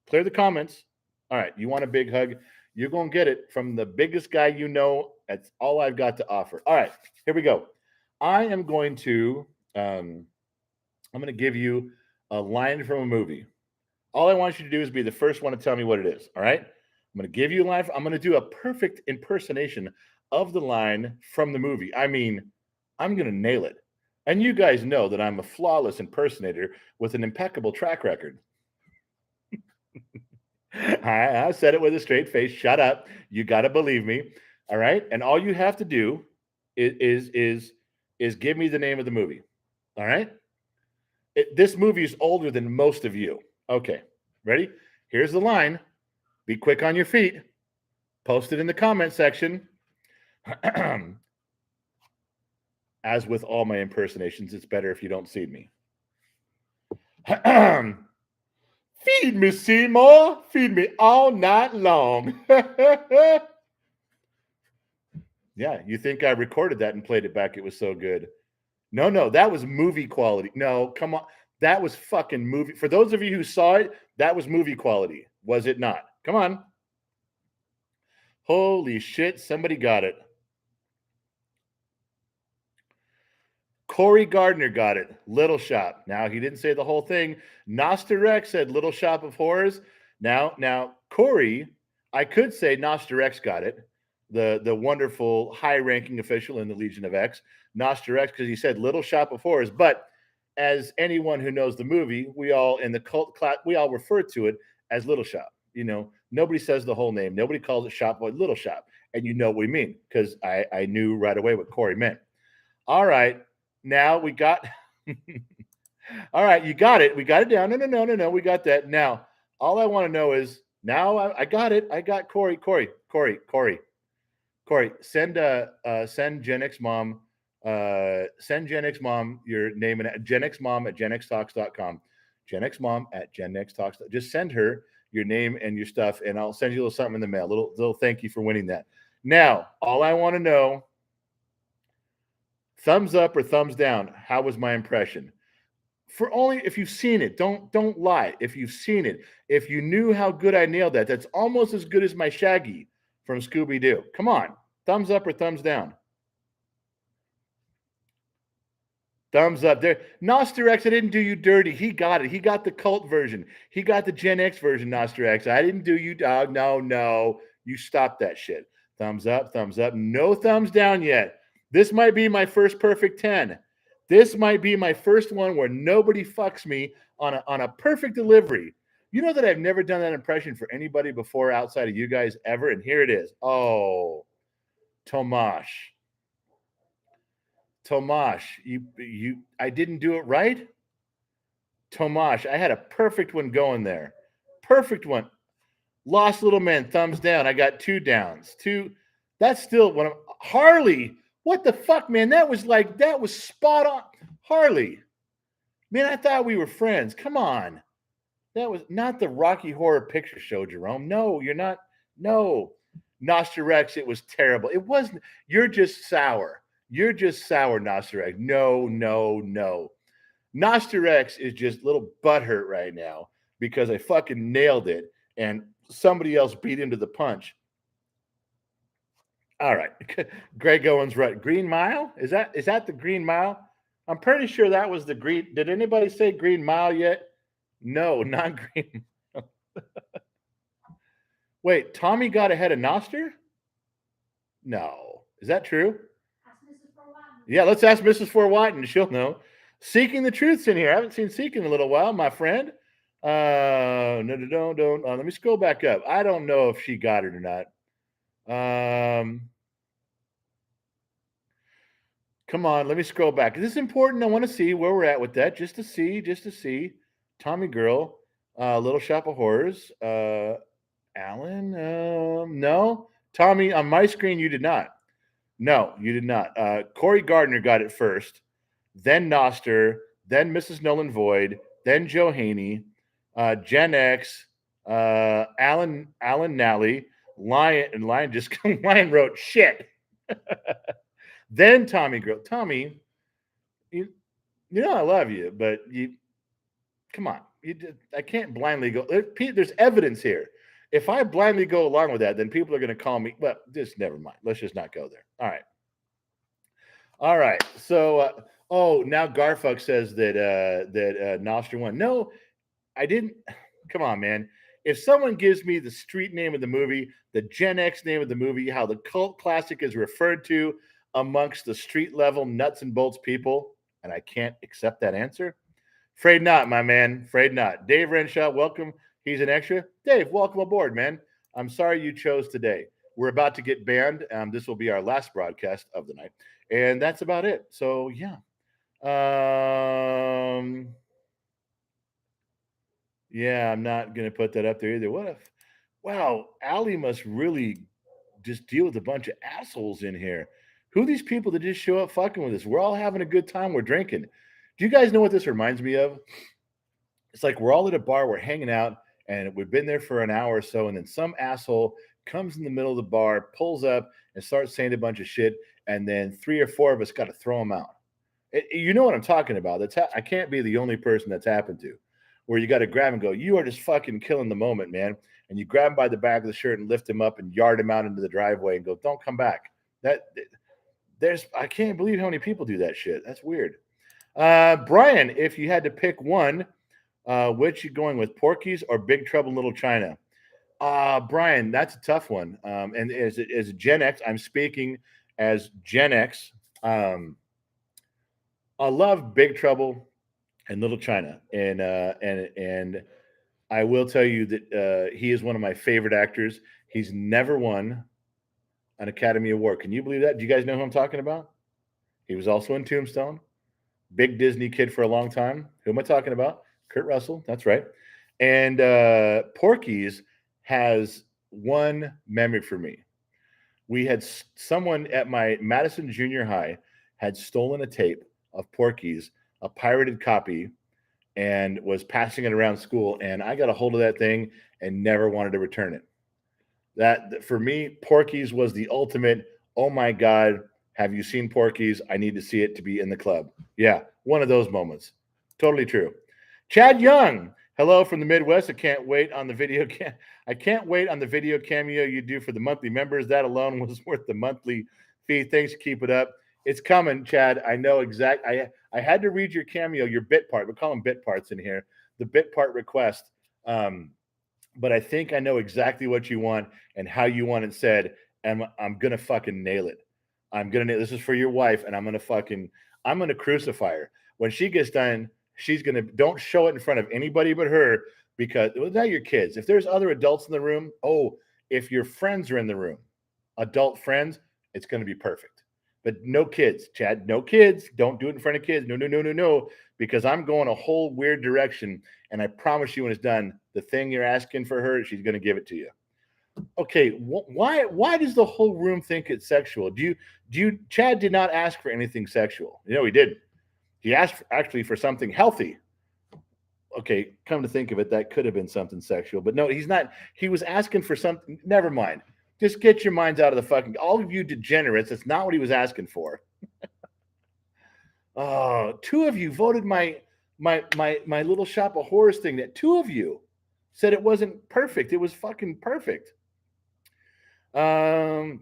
clear the comments. All right. You want a big hug? You're going to get it from the biggest guy you know. That's all I've got to offer. All right. Here we go. I am going to give you a line from a movie. All I want you to do is be the first one to tell me what it is. All right. I'm going to give you a line. I'm going to do a perfect impersonation of the line from the movie. I mean, I'm going to nail it. And you guys know that I'm a flawless impersonator with an impeccable track record. I said it with a straight face. Shut up. You got to believe me. All right. And all you have to do is give me the name of the movie. All right. This movie is older than most of you. Okay. Ready? Here's the line. Be quick on your feet. Post it in the comment section. As with all my impersonations, it's better if you don't see me. Feed me, Seymour. Feed me all night long. Yeah, you think I recorded that and played it back? It was so good. No, that was movie quality. No, come on. That was fucking movie. For those of you who saw it, that was movie quality. Was it not? Come on. Holy shit, somebody got it. Corey Gardner got it. Little Shop. Now, he didn't say the whole thing. Nostarex said Little Shop of Horrors. Now, Corey, I could say Nostarex got it. The wonderful high-ranking official in the Legion of X. Nostarex, because he said Little Shop of Horrors. But as anyone who knows the movie, we all in the cult class, we all refer to it as Little Shop. You know, nobody says the whole name. Nobody calls it Shop, but Little Shop. And you know what we mean, because I knew right away what Corey meant. All right. Now we got, all right, you got it. We got it down. No. We got that. Now, all I want to know is, now I got it. I got Corey. Send GenXMom Send GenXMom your name and GenXMom at GenXTalks.com. GenXMom at GenXTalks. Just send her your name and your stuff, and I'll send you a little something in the mail. Little thank you for winning that. Now, all I want to know, thumbs up or thumbs down, how was my impression? For only if you've seen it, don't lie. If you've seen it, if you knew how good I nailed that, that's almost as good as my Shaggy from Scooby-Doo. Come on, thumbs up or thumbs down? Thumbs up there. Noster X, I didn't do you dirty. He got it. He got the cult version. He got the Gen X version, Noster X. I didn't do you, dog. No. You stop that shit. Thumbs up, thumbs up. No thumbs down yet. This might be my first perfect 10. This might be my first one where nobody fucks me on a perfect delivery. You know that I've never done that impression for anybody before outside of you guys ever, and here it is. Oh, Tomash, I didn't do it right? Tomash, I had a perfect one going there. Perfect one. Lost Little Man, thumbs down. I got 2 downs. That's still one of Harley. What the fuck, man? That was spot on. Harley. Man, I thought we were friends. Come on. That was not the Rocky Horror Picture Show, Jerome. No, you're not. No. Nosterex, it was terrible. It wasn't. You're just sour. You're just sour, Nosterex. No. Nosterex is just a little butthurt right now because I fucking nailed it and somebody else beat him to the punch. All right. Greg Owens, right. Green Mile? Is that the Green Mile? I'm pretty sure that was the Green. Did anybody say Green Mile yet? No, not Green Mile. Wait, Tommy got ahead of Noster? No. Is that true? Ask Mrs. Forwatton. Yeah, let's ask Mrs. Forwatton. She'll know. Seeking the Truth's in here. I haven't seen Seeking in a little while, my friend. No, don't. Let me scroll back up. I don't know if she got it or not. Come on, let me scroll back. This is important. I want to see where we're at with that. Just to see. Tommy Girl, Little Shop of Horrors. Alan, no. Tommy, on my screen, you did not. No, you did not. Corey Gardner got it first, then Noster, then Mrs. Nolan Void, then Joe Haney, Gen X, Alan Nally, Lion just Lion wrote shit. Then Tommy Girl. Tommy, you know I love you, but you come on. I can't blindly go. There's evidence here. If I blindly go along with that, then people are going to call me. Well, just never mind. Let's just not go there. All right. So, now Garfuck says that Noster won. No, I didn't. Come on, man. If someone gives me the street name of the movie, the Gen X name of the movie, how the cult classic is referred to amongst the street level nuts and bolts people, and I can't accept that answer, afraid not, my man. Afraid not. Dave Renshaw, welcome. He's an extra. Dave, welcome aboard, man. I'm sorry you chose today. We're about to get banned. This will be our last broadcast of the night. And that's about it. So, yeah. Yeah, I'm not going to put that up there either. Wow, Allie must really just deal with a bunch of assholes in here. Who are these people that just show up fucking with us? We're all having a good time. We're drinking. Do you guys know what this reminds me of? It's like we're all at a bar, we're hanging out, and we've been there for an hour or so, and then some asshole comes in the middle of the bar, pulls up, and starts saying a bunch of shit, and then 3 or 4 of us got to throw him out. You know what I'm talking about. I can't be the only person that's happened to, where you got to grab and go, you are just fucking killing the moment, man. And you grab him by the back of the shirt and lift him up and yard him out into the driveway and go, don't come back. I can't believe how many people do that shit. That's weird. Brian, if you had to pick one, which you going with, Porky's or Big Trouble in Little China? Brian, that's a tough one. And as a Gen X, I'm speaking as Gen X. I love Big Trouble in Little China, and I will tell you that he is one of my favorite actors. He's never won an Academy Award. Can you believe that? Do you guys know who I'm talking about? He was also in Tombstone. Big Disney kid for a long time. Who am I talking about? Kurt Russell. That's right. And Porky's has one memory for me. We had someone at my Madison Junior High had stolen a tape of Porky's, a pirated copy, and was passing it around school. And I got a hold of that thing and never wanted to return it. That, for me, Porky's was the ultimate. Oh my God, have you seen Porky's? I need to see it to be in the club. Yeah, one of those moments. Totally true. Chad Young, hello from the Midwest. I can't wait on the video. I can't wait on the video cameo you do for the monthly members. That alone was worth the monthly fee. Thanks. Keep it up. It's coming, Chad. I know exact. I had to read your cameo, your bit part. We call them bit parts in here. The bit part request. But I think I know exactly what you want and how you want it said, and I'm gonna fucking nail it. I'm gonna nail. This is for your wife, and I'm gonna crucify her when she gets done. She's gonna, don't show it in front of anybody but her, because well, not your kids. If there's other adults in the room, if your friends are in the room, adult friends, it's gonna be perfect. But no kids, Chad. No kids. Don't do it in front of kids. No. Because I'm going a whole weird direction, and I promise you, when it's done, the thing you're asking for her, she's going to give it to you. Okay, why does the whole room think it's sexual? Chad did not ask for anything sexual. You know, he didn't. He asked actually for something healthy. Okay, come to think of it, that could have been something sexual, but no, he's not. He was asking for something. Never mind. Just get your minds out of the fucking. All of you degenerates. That's not what he was asking for. Oh, two of you voted my little shop of horrors thing. That two of you said it wasn't perfect. It was fucking perfect. Ariel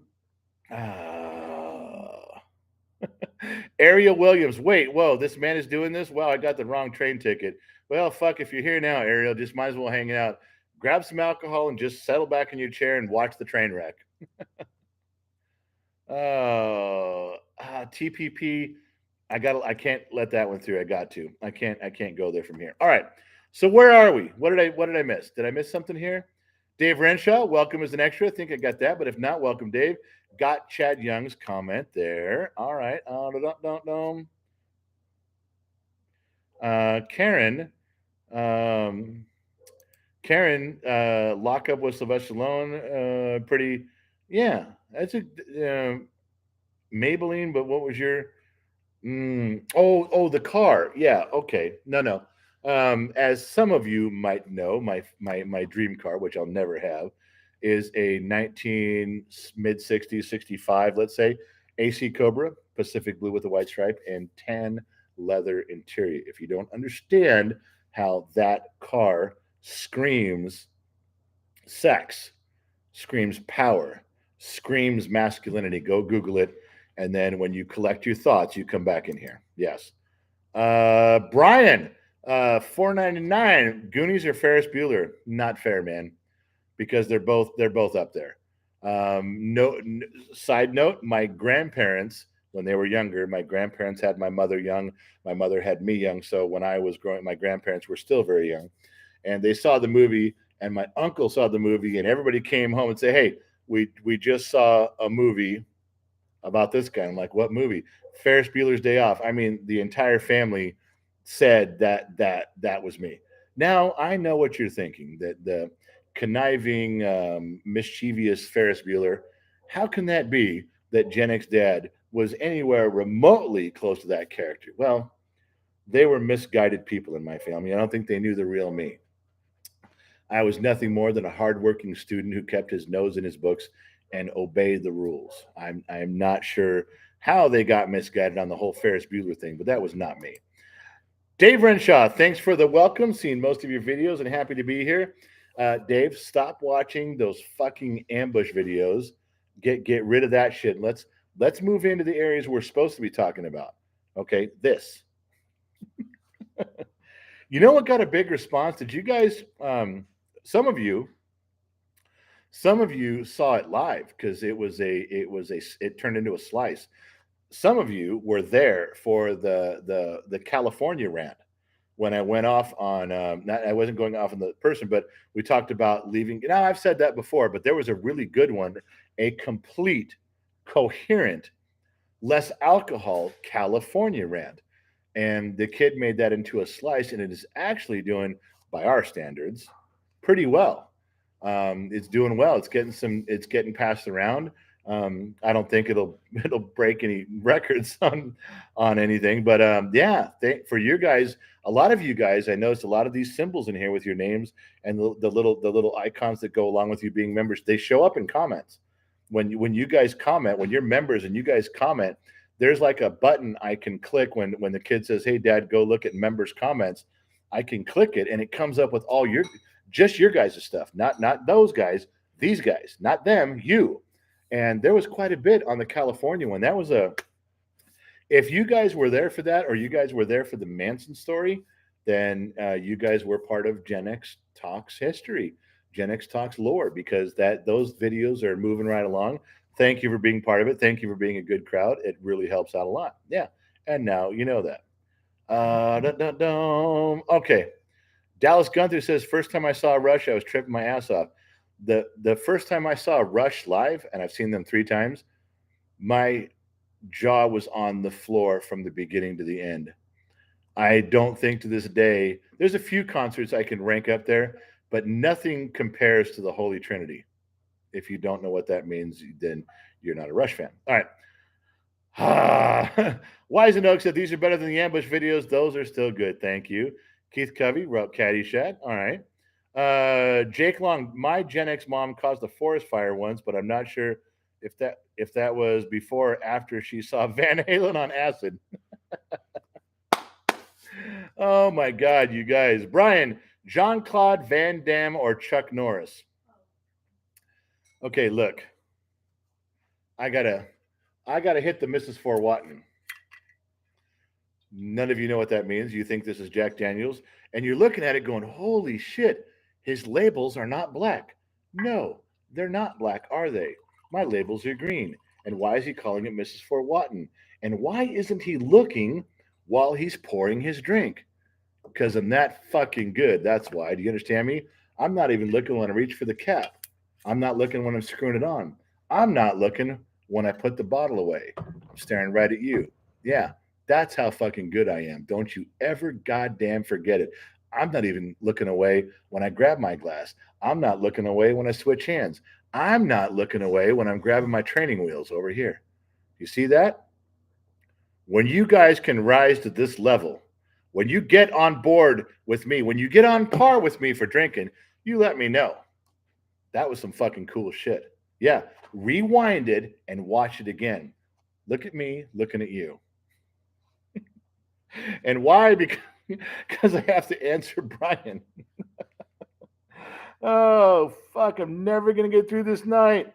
Williams. Wait, whoa, this man is doing this? Wow, I got the wrong train ticket. Well, fuck, if you're here now, Ariel, just might as well hang out. Grab some alcohol and just settle back in your chair and watch the train wreck. TPP. I can't let that one through. I can't go there from here. All right. So where are we? What did I miss? Did I miss something here? Dave Renshaw, welcome as an extra. I think I got that, but if not, welcome, Dave. Got Chad Young's comment there. All right. Karen. Karen, lock up with Sylvester Stallone. Pretty, yeah. That's a Maybelline, but what was your? The car. Yeah. Okay. No. As some of you might know, my dream car, which I'll never have, is a 19 mid 60s, 65, let's say, AC Cobra, Pacific blue with a white stripe, and tan leather interior. If you don't understand how that car screams sex, screams power, screams masculinity, go Google it. And then when you collect your thoughts, you come back in here. Yes. Brian, $4.99. Goonies or Ferris Bueller? Not fair, man, because they're both up there. Side note, my grandparents, when they were younger, my grandparents had my mother young. My mother had me young. So when I was growing, my grandparents were still very young. And they saw the movie, and my uncle saw the movie, and everybody came home and said, hey, we just saw a movie about this guy. I'm like, what movie? Ferris Bueller's Day Off. I mean, the entire family said that was me. Now I know what you're thinking, that the conniving, mischievous Ferris Bueller, how can that be that Gen X dad was anywhere remotely close to that character? Well, they were misguided people in my family. I don't think they knew the real me. I was nothing more than a hardworking student who kept his nose in his books and obeyed the rules. I'm not sure how they got misguided on the whole Ferris Bueller thing, but that was not me. Dave Renshaw, thanks for the welcome. Seen most of your videos and happy to be here. Dave, stop watching those fucking ambush videos. Get rid of that shit. Let's move into the areas we're supposed to be talking about. Okay, this. You know what got a big response? Did you guys? Some of you saw it live because it turned into a slice. Some of you were there for the California rant when I went off on. I wasn't going off on the person, but we talked about leaving. Now I've said that before, but there was a really good one, a complete, coherent, less alcohol California rant, and the kid made that into a slice, and it is actually doing, by our standards, pretty well. It's doing well. It's getting passed around. I don't think it'll break any records on anything, but yeah, for you guys, a lot of you guys, I noticed a lot of these symbols in here with your names and the little icons that go along with you being members. They show up in comments when you guys comment, when you're members and you guys comment. There's like a button I can click when the kid says, "Hey, Dad, go look at members' comments." I can click it and it comes up with all just your guys' stuff, not those guys, these guys, not them, you. And there was quite a bit on the California one. That was if you guys were there for that, or you guys were there for the Manson story, then you guys were part of Gen X Talks history, Gen X Talks lore, because those videos are moving right along. Thank you for being part of it. Thank you for being a good crowd. It really helps out a lot. Yeah. And now you know that. Okay. Dallas Gunther says, first time I saw Rush, I was tripping my ass off. The first time I saw Rush live, and I've seen them 3 times, my jaw was on the floor from the beginning to the end. I don't think to this day, there's a few concerts I can rank up there, but nothing compares to the Holy Trinity. If you don't know what that means, then you're not a Rush fan. All right. Wise and Oak said, these are better than the ambush videos. Those are still good. Thank you. Keith Covey wrote Caddyshack. All right. Jake Long, my GenXMom caused a forest fire once, but I'm not sure if that was before or after she saw Van Halen on acid. Oh my God, you guys. Brian, Jean-Claude Van Damme or Chuck Norris? Okay, look. I gotta hit the Mrs. Fort Watton. None of you know what that means. You think this is Jack Daniels, and you're looking at it going, holy shit, his labels are not black. No, they're not black, are they? My labels are green. And why is he calling it Mrs. Fort Watton? And why isn't he looking while he's pouring his drink? Because I'm that fucking good. That's why. Do you understand me? I'm not even looking when I reach for the cap. I'm not looking when I'm screwing it on. I'm not looking when I put the bottle away. I'm staring right at you. Yeah, that's how fucking good I am. Don't you ever goddamn forget it. I'm not even looking away when I grab my glass. I'm not looking away when I switch hands. I'm not looking away when I'm grabbing my training wheels over here. You see that? When you guys can rise to this level, when you get on board with me, when you get on par with me for drinking, you let me know. That was some fucking cool shit. Yeah, rewind it and watch it again. Look at me looking at you. And why? Because I have to answer Brian. Oh, fuck, I'm never going to get through this night.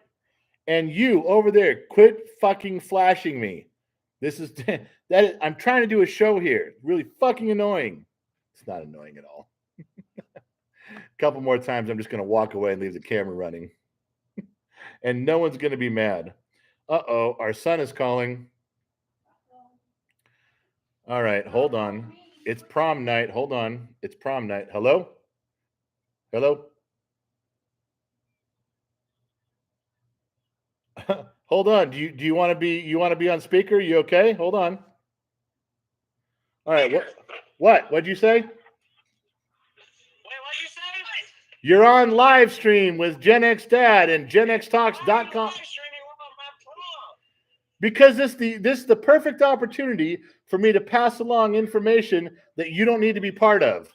And you over there, quit fucking flashing me. This is I'm trying to do a show here. Really fucking annoying. It's not annoying at all. A couple more times, I'm just going to walk away and leave the camera running. And no one's going to be mad. Uh-oh, our son is calling. All right, hold on. It's prom night. Hold on. It's prom night. Hello? Hello? Hold on. Do you want to be on speaker? You okay? Hold on. All right. What'd you say? Wait, what'd you say? You're on live stream with Gen X Dad and GenXTalks.com. Because this is the perfect opportunity for me to pass along information that you don't need to be part of.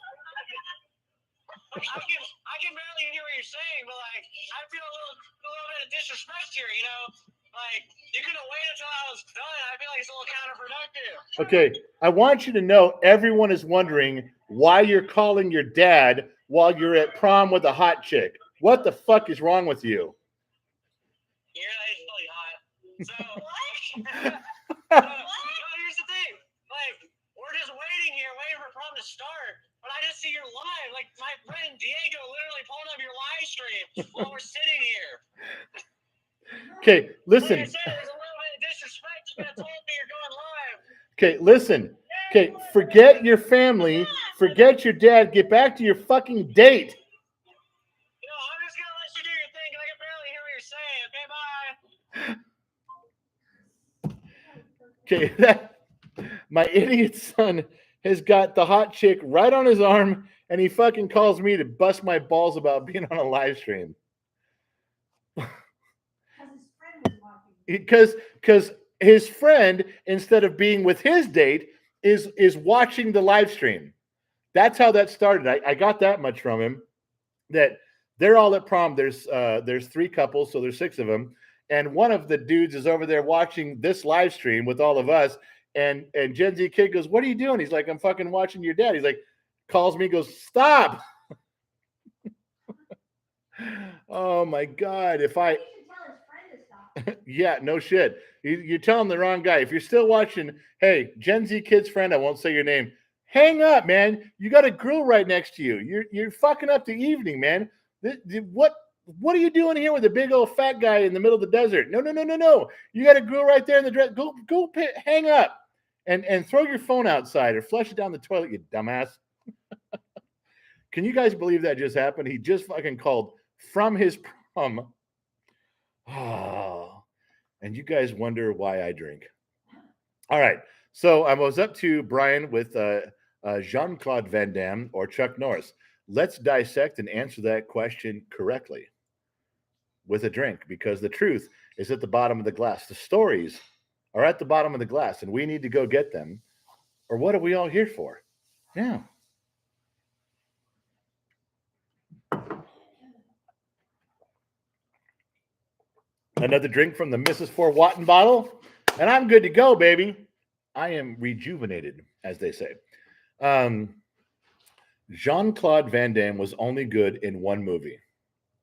I can barely hear what you're saying, but like I feel a little bit of disrespect here, you know? Like you could have waited until I was done. I feel like it's a little counterproductive. Okay, I want you to know everyone is wondering why you're calling your dad while you're at prom with a hot chick. What the fuck is wrong with you? Yeah, it's really hot. So here's the thing. Like, we're just waiting for prom to start. But I just see you're live. Like my friend Diego literally pulled up your live stream while we're sitting here. Okay, listen. Like I said, there's a little bit of disrespect. You could have told me you're going live. Okay, listen. Okay, forget your family. Forget your dad. Get back to your fucking date. No, I'm just gonna let you do your thing. I can barely hear what you're saying. Okay, bye. Okay, my idiot son has got the hot chick right on his arm, and he fucking calls me to bust my balls about being on a live stream. Because his friend was watching. because his friend, instead of being with his date, is watching the live stream. That's how that started. I got that much from him, that they're all at prom. There's 3 couples, so there's 6 of them, and one of the dudes is over there watching this live stream with all of us. And Gen Z kid goes, "What are you doing?" He's like, "I'm fucking watching your dad." He's like, calls me, goes, "Stop." Oh my God. If I, He should tell his friend to stop. yeah, no shit. You're telling the wrong guy. If you're still watching, hey, Gen Z kid's friend, I won't say your name. Hang up, man. You got a grill right next to you. You're fucking up the evening, man. What are you doing here with a big old fat guy in the middle of the desert? No. You got a grill right there in the dress. Go hang up and throw your phone outside or flush it down the toilet, you dumbass. Can you guys believe that just happened? He just fucking called from his prom. Oh, and you guys wonder why I drink. All right. So I was up to Brian with Jean-Claude Van Damme or Chuck Norris. Let's dissect and answer that question correctly with a drink, because the truth is at the bottom of the glass. The stories are at the bottom of the glass, and we need to go get them. Or what are we all here for? Yeah. Another drink from the Mrs. 4 Watton bottle, and I'm good to go, baby. I am rejuvenated, as they say. Jean-Claude Van Damme was only good in one movie.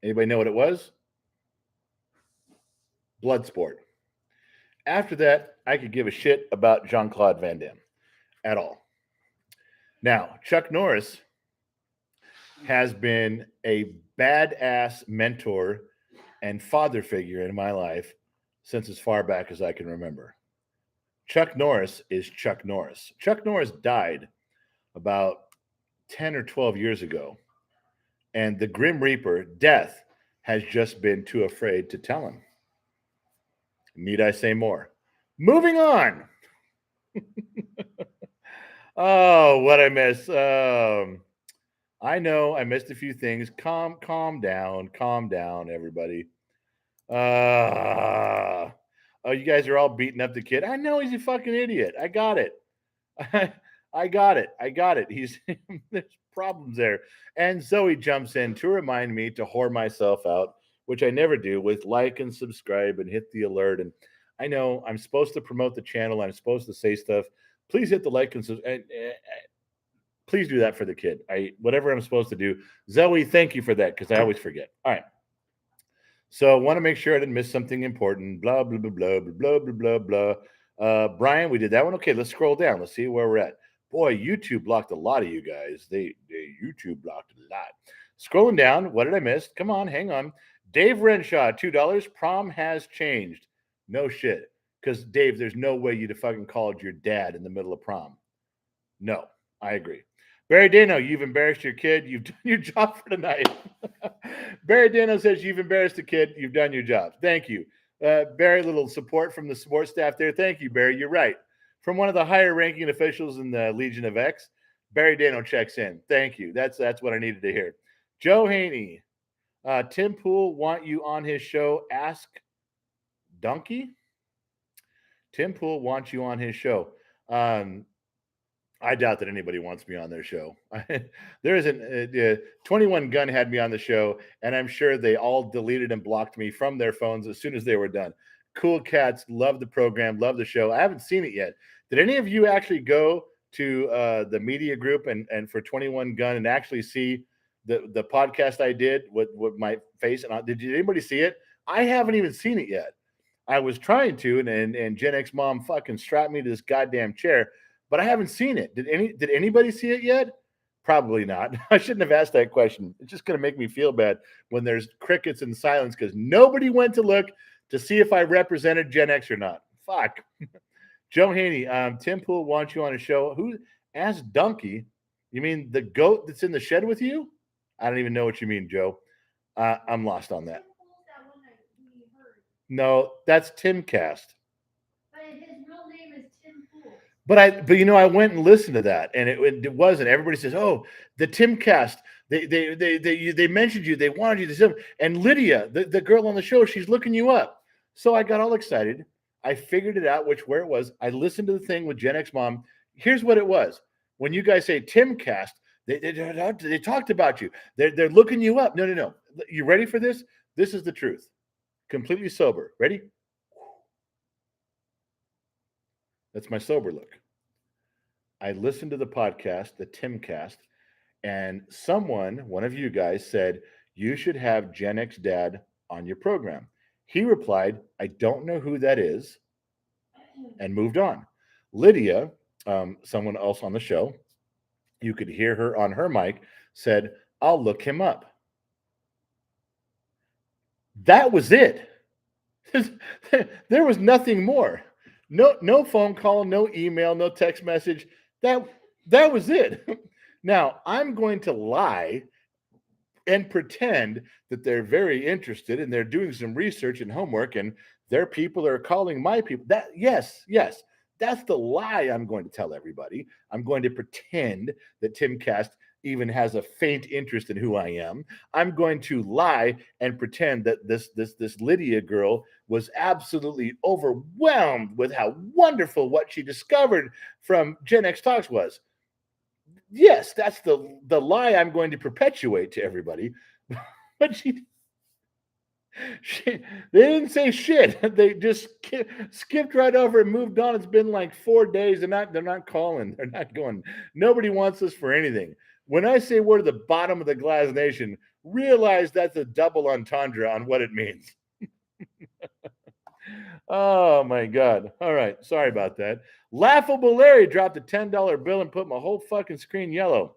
Anybody know what it was? Bloodsport. After that, I could give a shit about Jean-Claude Van Damme at all. Now, Chuck Norris has been a badass mentor and father figure in my life since as far back as I can remember. Chuck Norris is Chuck Norris. Chuck Norris died about 10 or 12 years ago, and the Grim Reaper, death, has just been too afraid to tell him. Need I say more? Moving on. Oh, what I miss. I know I missed a few things. Calm down, everybody. Oh, you guys are all beating up the kid. I know he's a fucking idiot. I got it. I got it. He's there's problems there. And Zoe jumps in to remind me to whore myself out, which I never do, with like and subscribe and hit the alert. And I know I'm supposed to promote the channel. I'm supposed to say stuff. Please hit the like and subscribe. Please do that for the kid. Whatever I'm supposed to do. Zoe, thank you for that, because I always forget. All right. So I want to make sure I didn't miss something important. Blah, blah, blah, blah, blah, blah, blah, blah. Brian, we did that one. Okay, let's scroll down. Let's see where we're at. Boy, YouTube blocked a lot of you guys. They YouTube blocked a lot. Scrolling down, what did I miss? Come on, hang on. Dave Renshaw, $2. Prom has changed. No shit. Because, Dave, there's no way you'd have fucking called your dad in the middle of prom. No, I agree. Barry Dano, you've embarrassed your kid. You've done your job for tonight. Barry Dano says you've embarrassed the kid. You've done your job. Thank you. Barry, little support from the support staff there. Thank you, Barry. You're right. From one of the higher ranking officials in the Legion of X, Barry Dano checks in. Thank you. That's what I needed to hear. Joe Haney, Tim Pool want you on his show. Ask Donkey. Tim Pool wants you on his show. I doubt that anybody wants me on their show. There isn't. 21 Gun had me on the show, and I'm sure they all deleted and blocked me from their phones as soon as they were done. Cool cats, love the program, love the show. I haven't seen it yet. Did any of you actually go to the media group and for 21 Gun and actually see the podcast I did with my face? And did anybody see it? I haven't even seen it yet. I was trying to, and GenXMom fucking strapped me to this goddamn chair. But I haven't seen it. Did anybody see it yet? Probably not. I shouldn't have asked that question. It's just going to make me feel bad when there's crickets and silence because nobody went to look to see if I represented Gen X or not. Fuck. Joe Haney, Tim Pool wants you on a show. Who asked Donkey? You mean the goat that's in the shed with you? I don't even know what you mean, Joe. I'm lost on that. No, that's Timcast. But his real name is Tim Pool. But I went and listened to that, and it wasn't. Everybody says, "Oh, the Timcast. They mentioned you. They wanted you to." And Lydia, the girl on the show, she's looking you up. So I got all excited. I figured it out where it was. I listened to the thing with GenXMom. Here's what it was. When you guys say Timcast, they talked about you. They're looking you up. No. You ready for this? This is the truth. Completely sober. Ready? That's my sober look. I listened to the podcast, the Timcast, and one of you guys said, you should have Gen X Dad on your program. He replied, I don't know who that is, and moved on. Lydia, someone else on the show, you could hear her on her mic, said, I'll look him up. That was it. There was nothing more. No phone call, no email, no text message. That was it. Now, I'm going to lie and pretend that they're very interested and they're doing some research and homework and their people are calling my people. Yes, that's the lie I'm going to tell everybody. I'm going to pretend that Timcast even has a faint interest in who I am. I'm going to lie and pretend that this Lydia girl was absolutely overwhelmed with how wonderful what she discovered from Gen X Talks was. Yes, that's the lie I'm going to perpetuate to everybody. But they didn't say shit. They just skipped right over and moved on. It's been like 4 days. They're not calling. They're not going. Nobody wants us for anything. When I say we're the bottom of the glass nation, realize that's a double entendre on what it means. Oh my God. All right. Sorry about that. Laughable Larry dropped a $10 bill and put my whole fucking screen yellow.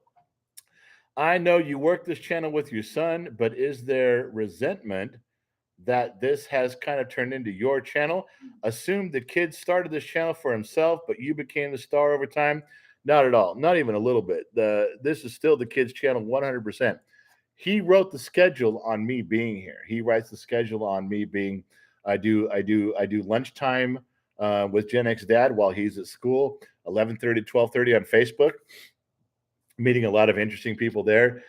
I know you work this channel with your son, but is there resentment that this has kind of turned into your channel? Assume the kid started this channel for himself, but you became the star over time. Not at all. Not even a little bit. This is still the kid's channel 100%. He wrote the schedule on me being here. He writes the schedule on me being I do lunchtime with Gen X Dad while he's at school, 11:30 to 12:30 on Facebook, meeting a lot of interesting people there.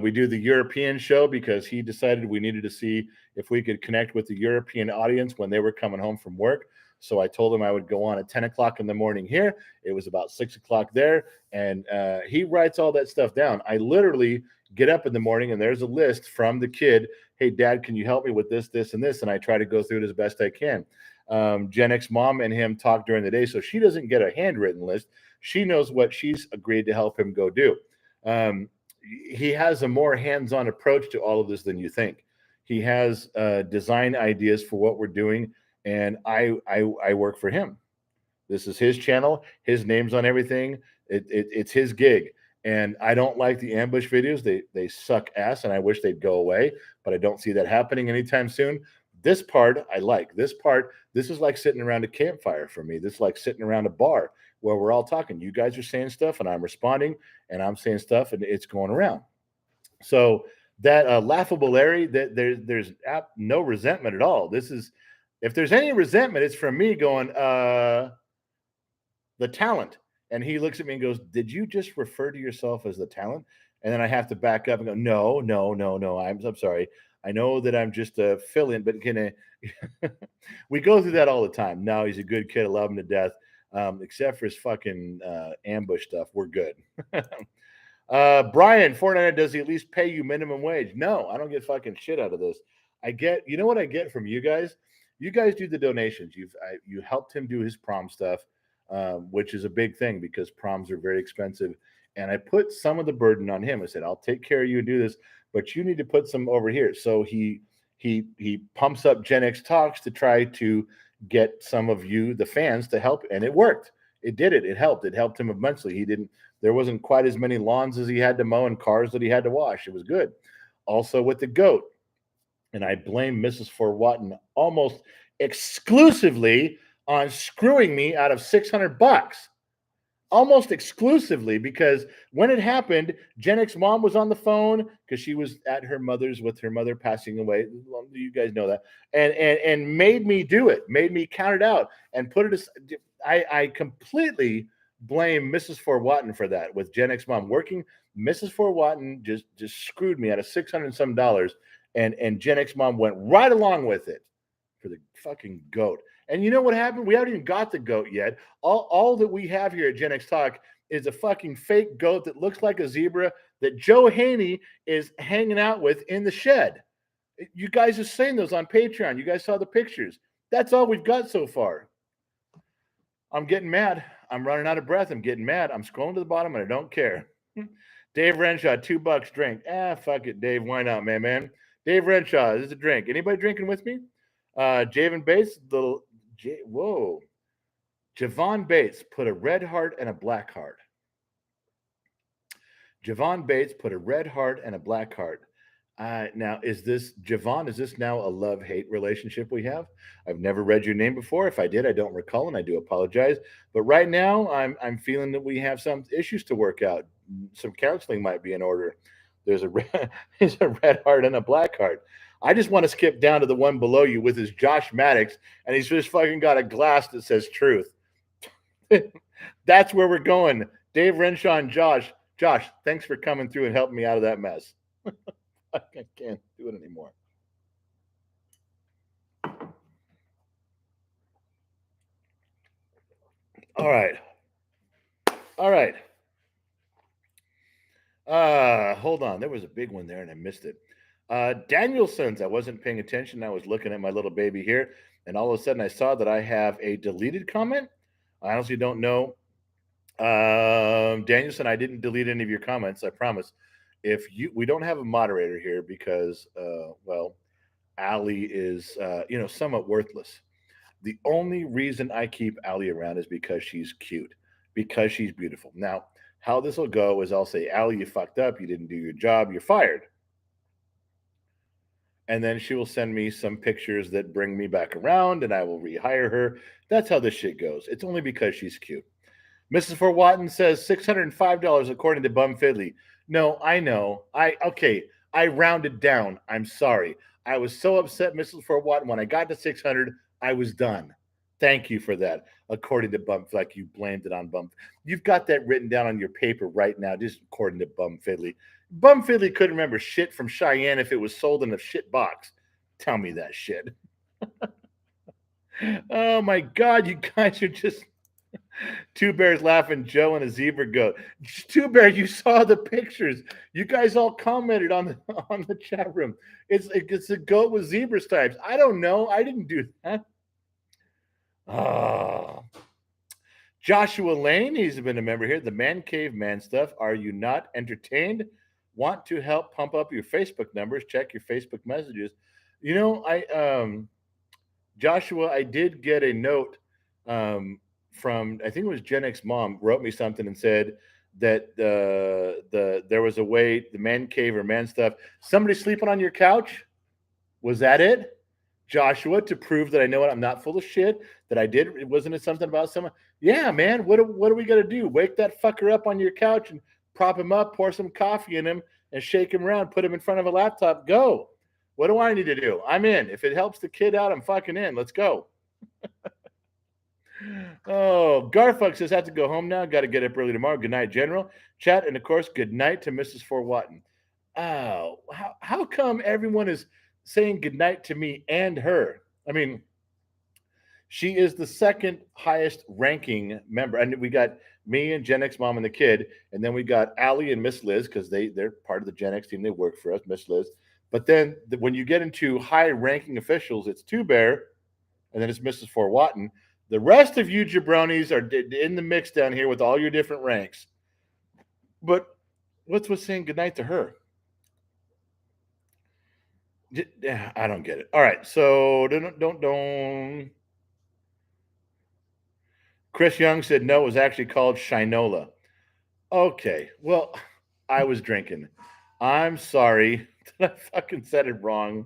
We do the European show because he decided we needed to see if we could connect with the European audience when they were coming home from work. So I told him I would go on at 10 o'clock in the morning here. It was about 6 o'clock there. And he writes all that stuff down. I literally get up in the morning and there's a list from the kid. Hey, Dad, can you help me with this, this, and this? And I try to go through it as best I can. GenXMom and him talk during the day. So she doesn't get a handwritten list. She knows what she's agreed to help him go do. He has a more hands-on approach to all of this than you think. He has design ideas for what we're doing, and I work for him. This is his channel. His name's on everything. It's his gig. And I don't like the ambush videos. They suck ass, and I wish they'd go away, but I don't see that happening anytime soon. This part, I like. This is like sitting around a campfire for me. This is like sitting around a bar where we're all talking. You guys are saying stuff, and I'm responding, and I'm saying stuff, and it's going around. So that laughable Larry, that there's no resentment at all. This is, if there's any resentment, it's from me going, the talent. And he looks at me and goes, did you just refer to yourself as the talent? And then I have to back up and go, no. I'm sorry. I know that I'm just a fill-in, but we go through that all the time. No, he's a good kid. I love him to death. Except for his fucking ambush stuff. We're good. Brian, Fortnite, does he at least pay you minimum wage? No, I don't get fucking shit out of this. You know what I get from you guys? You guys do the donations. You helped him do his prom stuff, which is a big thing because proms are very expensive. And I put some of the burden on him. I said, I'll take care of you and do this, but you need to put some over here. So he pumps up Gen X Talks to try to get some of you, the fans, to help. And it worked. It did it. It helped. It helped him immensely. There wasn't quite as many lawns as he had to mow and cars that he had to wash. It was good. Also with the goat. And I blame Mrs. Fort Watton almost exclusively on screwing me out of $600. Almost exclusively, because when it happened, GenXMom was on the phone because she was at her mother's with her mother passing away. You guys know that, and made me do it, made me count it out and put it. I completely blame Mrs. Fort Watton for that. With GenXMom working, Mrs. Fort Watton just screwed me out of $600 and some, and GenXMom went right along with it. for the fucking goat. And you know what happened? We haven't even got the goat yet. All that we have here at Gen X Talk is a fucking fake goat that looks like a zebra that Joe Haney is hanging out with in the shed. You guys are saying those on Patreon. You guys saw the pictures. That's all we've got so far. I'm getting mad. I'm running out of breath. I'm getting mad. I'm scrolling to the bottom and I don't care. Dave Renshaw, $2 drink. Fuck it, Dave. Why not, man? Dave Renshaw, this is a drink. Anybody drinking with me? Javen Bates, whoa. Javon Bates put a red heart and a black heart. Javon Bates put a red heart and a black heart. Now, is this now a love-hate relationship we have? I've never read your name before. If I did, I don't recall, and I do apologize. But right now, I'm feeling that we have some issues to work out. Some counseling might be in order. There's a red heart and a black heart. I just want to skip down to the one below you with his Josh Maddox, and he's just fucking got a glass that says truth. That's where we're going. Dave Renshaw and Josh, thanks for coming through and helping me out of that mess. I can't do it anymore. All right. Hold on. There was a big one there and I missed it. Danielson's. I wasn't paying attention. I was looking at my little baby here, and all of a sudden I saw that I have a deleted comment. I honestly don't know. Danielson, I didn't delete any of your comments. I promise. We don't have a moderator here because, Allie is, somewhat worthless. The only reason I keep Allie around is because she's cute, because she's beautiful. Now, how this will go is I'll say, Allie, you fucked up. You didn't do your job. You're fired. And then she will send me some pictures that bring me back around and I will rehire her. That's how this shit goes. It's only because she's cute. Mrs. Fort Watton says $605 according to Bum Fiddly. No, I know. I rounded down. I'm sorry. I was so upset, Mrs. Fort Watton. When I got to 600, I was done. Thank you for that. According to Bum, like you blamed it on Bum. You've got that written down on your paper right now, just according to Bum Fiddly. Bum Fiddly couldn't remember shit from Cheyenne if it was sold in a shit box. Tell me that shit. Oh my God, you guys are just... Two Bears laughing, Joe and a zebra goat. Two Bear, you saw the pictures. You guys all commented on the chat room. It's a goat with zebra stripes. I don't know. I didn't do that. Oh. Joshua Lane, he's been a member here. The Man Cave Man Stuff. Are you not entertained? Want to help pump up your Facebook numbers? Check your Facebook messages. You know, Joshua, I did get a note from, I think it was GenXMom, wrote me something and said that there was a way, the Man Cave or Man Stuff, somebody sleeping on your couch? Was that it? Joshua, to prove that I know it, I'm not full of shit, that I did, it wasn't something about someone. Yeah, man, what are we going to do? Wake that fucker up on your couch and prop him up, pour some coffee in him, and shake him around, put him in front of a laptop. Go. What do I need to do? I'm in. If it helps the kid out, I'm fucking in. Let's go. Oh, Garfuck says, have to go home now. Got to get up early tomorrow. Good night, General. Chat, and of course, good night to Mrs. Fort Watton. Oh, how come everyone is saying good night to me and her? I mean, she is the second highest ranking member. And we got me and GenXMom and the kid. And then we got Allie and Miss Liz, because they're part of the Gen X team. They work for us, Miss Liz. But then when you get into high ranking officials, it's Two Bear, and then it's Mrs. Fort Watton. The rest of you jabronis are in the mix down here with all your different ranks. But what's with saying goodnight to her? I don't get it. All right, so don't. Chris Young said no, it was actually called Shinola. Okay, well, I was drinking. I'm sorry that I fucking said it wrong.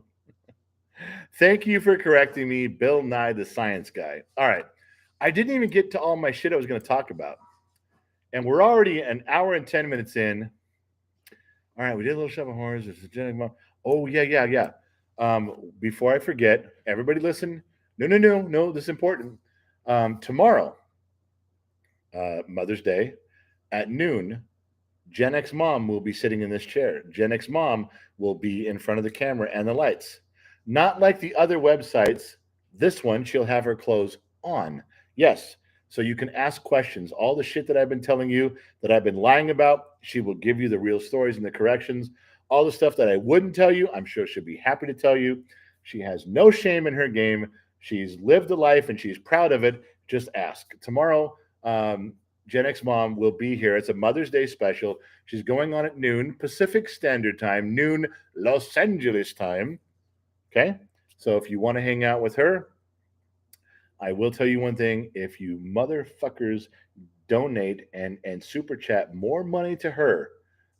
Thank you for correcting me, Bill Nye, the science guy. All right, I didn't even get to all my shit I was going to talk about. And we're already an hour and 10 minutes in. All right, we did a little shovel horns. Oh, yeah. Before I forget, everybody listen. No, this is important. Tomorrow, Mother's Day, at noon, GenXMom will be sitting in this chair. GenXMom will be in front of the camera and the lights. Not like the other websites This one, she'll have her clothes on. Yes. So you can ask questions. All the shit that I've been telling you that I've been lying about, she will give you the real stories and the corrections. All the stuff that I wouldn't tell you, I'm sure she'll be happy to tell you. She has no shame in her game. She's lived a life and she's proud of it. Just ask. Tomorrow, GenXMom will be here. It's a Mother's Day special. She's going on at noon Pacific Standard Time, noon Los Angeles time. Okay? So if you want to hang out with her, I will tell you one thing. If you motherfuckers donate and super chat more money to her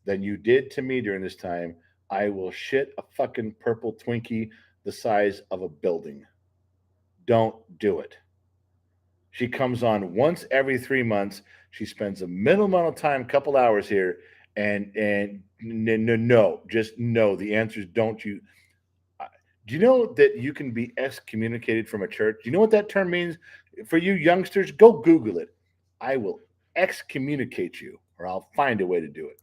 than you did to me during this time, I will shit a fucking purple Twinkie the size of a building. Don't do it. She comes on once every 3 months. She spends a minimal amount of time, couple hours here, and no, just no. The answer is don't you. Do you know that you can be excommunicated from a church? Do you know what that term means? For you youngsters, go Google it. I will excommunicate you, or I'll find a way to do it.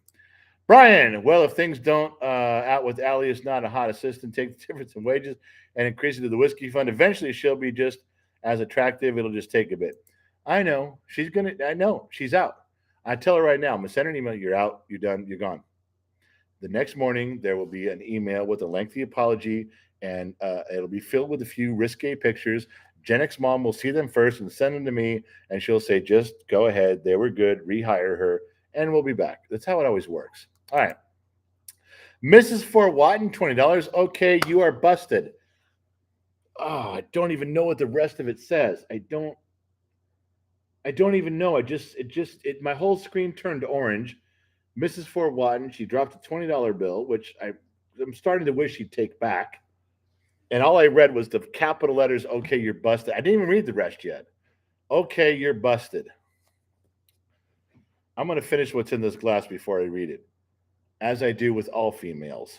Brian, well, if things don't out with Allie is not a hot assistant, take the difference in wages and increase it to the whiskey fund. Eventually, she'll be just as attractive. It'll just take a bit. I know. I know. She's out. I tell her right now, I'm going to send her an email. You're out. You're done. You're gone. The next morning, there will be an email with a lengthy apology, and it'll be filled with a few risque pictures. GenXMom will see them first and send them to me, and she'll say, just go ahead. They were good. Rehire her, and we'll be back. That's how it always works. All right. Mrs. Fort Watton, $20. Okay, you are busted. Oh, I don't even know what the rest of it says. I don't even know. My whole screen turned orange. Mrs. Fort Watton, she dropped a $20 bill, which I'm starting to wish she'd take back. And all I read was the capital letters, okay, you're busted. I didn't even read the rest yet. Okay, you're busted. I'm going to finish what's in this glass before I read it, as I do with all females.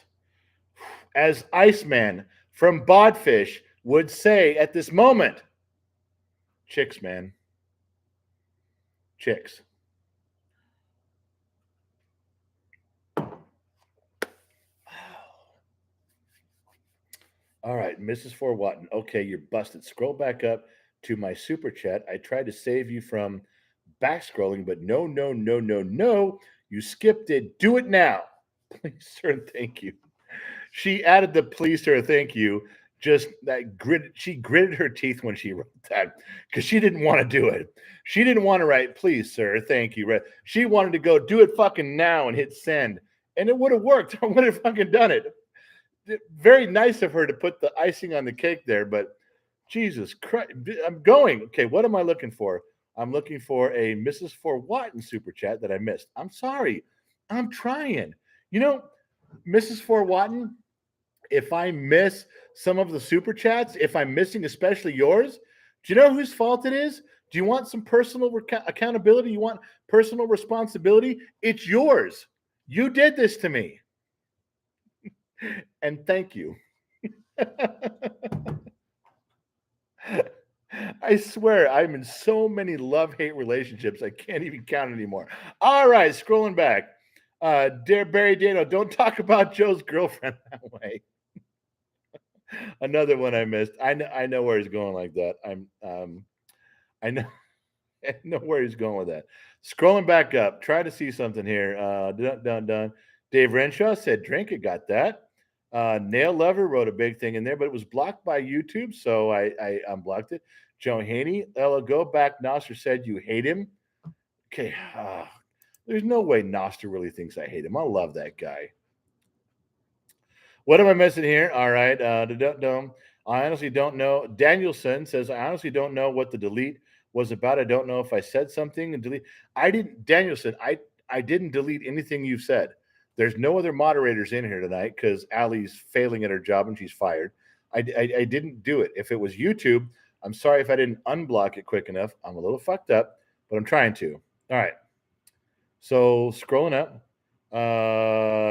As Iceman from Bodfish would say at this moment, chicks, man. Chicks. All right, Mrs. Fort Watton. Okay, you're busted. Scroll back up to my super chat. I tried to save you from back scrolling, but no. You skipped it. Do it now. Please, sir, and thank you. She added the please, sir, thank you. Just that grit. She gritted her teeth when she wrote that because she didn't want to do it. She didn't want to write, please, sir, thank you. She wanted to go do it fucking now and hit send. And it would have worked. I would have fucking done it. Very nice of her to put the icing on the cake there, but Jesus Christ, I'm going. Okay, what am I looking for? I'm looking for a Mrs. Fort Watton super chat that I missed. I'm sorry. I'm trying. You know, Mrs. Fort Watton, if I miss some of the super chats, if I'm missing especially yours, do you know whose fault it is? Do you want some personal accountability? You want personal responsibility? It's yours. You did this to me. And thank you. I swear I'm in so many love-hate relationships I can't even count anymore. All right, scrolling back. Dear Barry Dano, don't talk about Joe's girlfriend that way. Another one I missed. I know where he's going like that. I know I know where he's going with that. Scrolling back up, try to see something here. Done. Dave Renshaw said, drink it, got that. Nail Lover wrote a big thing in there, but it was blocked by YouTube, so I unblocked it. Joe Haney, Ella, go back. Noster said you hate him. Okay, there's no way Noster really thinks I hate him. I love that guy. What am I missing here? All right, I honestly don't know. Danielson says, I honestly don't know what the delete was about. I don't know if I said something and delete. I didn't, Danielson, I didn't delete anything you've said. There's no other moderators in here tonight because Allie's failing at her job and she's fired. I didn't do it. If it was YouTube, I'm sorry if I didn't unblock it quick enough. I'm a little fucked up, but I'm trying to. All right. So scrolling up,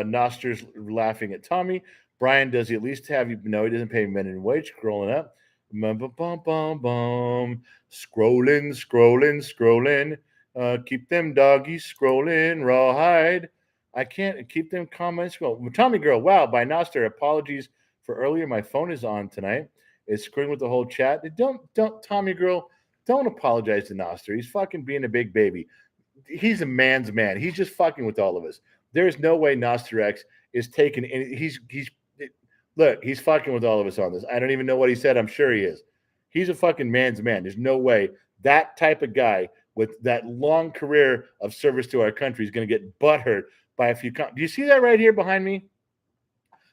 Noster's laughing at Tommy. Brian, does he at least have you? No, he doesn't pay minimum wage. Scrolling up. Scrolling. Keep them doggies scrolling. Rawhide. I can't keep them comments scroll. Tommy Girl, wow, by Noster. Apologies for earlier. My phone is on tonight. is screwing with the whole chat. Don't, Tommy girl, don't apologize to Noster. He's fucking being a big baby. He's a man's man. He's just fucking with all of us. There's no way Noster X is taking any. Look, he's fucking with all of us on this. I don't even know what he said. I'm sure he is. He's a fucking man's man. There's no way that type of guy with that long career of service to our country is going to get butthurt by a few. Do you see that right here behind me?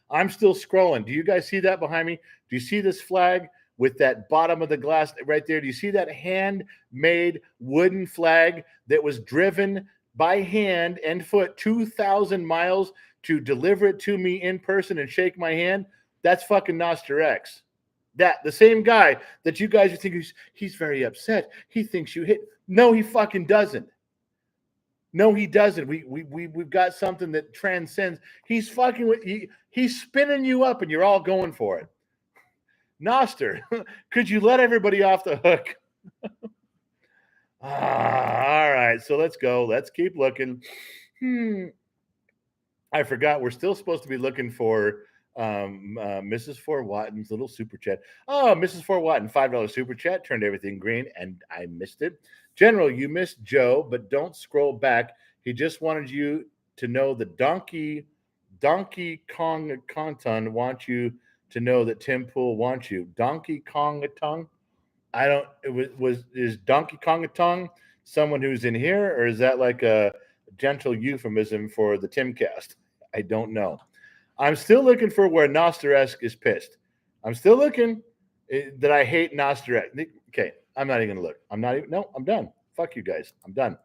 I'm still scrolling. Do you guys see that behind me? Do you see this flag with that bottom of the glass right there? Do you see that handmade wooden flag that was driven by hand and foot 2,000 miles to deliver it to me in person and shake my hand? That's fucking Noster X. That the same guy that you guys are thinking he's very upset. He thinks you hit. No, he fucking doesn't. No, he doesn't. We've got something that transcends. He's fucking with he's spinning you up and you're all going for it. Noster, could you let everybody off the hook? All right, so let's go. Let's keep looking. I forgot we're still supposed to be looking for Mrs. Fort Watten's little super chat. Oh, Mrs. Fort Watten, $5 super chat, turned everything green, and I missed it. General, you missed Joe, but don't scroll back. He just wanted you to know the Donkey Kong Conton wants you to know that Tim Pool wants you. Donkey Kong Tongue? I don't. Is Donkey Kong Tongue someone who's in here, or is that like a gentle euphemism for the Timcast? I don't know. I'm still looking for where Noster-esque is pissed. I'm still looking that I hate Noster-esque. Okay, I'm not even going to look. I'm done. Fuck you guys. I'm done.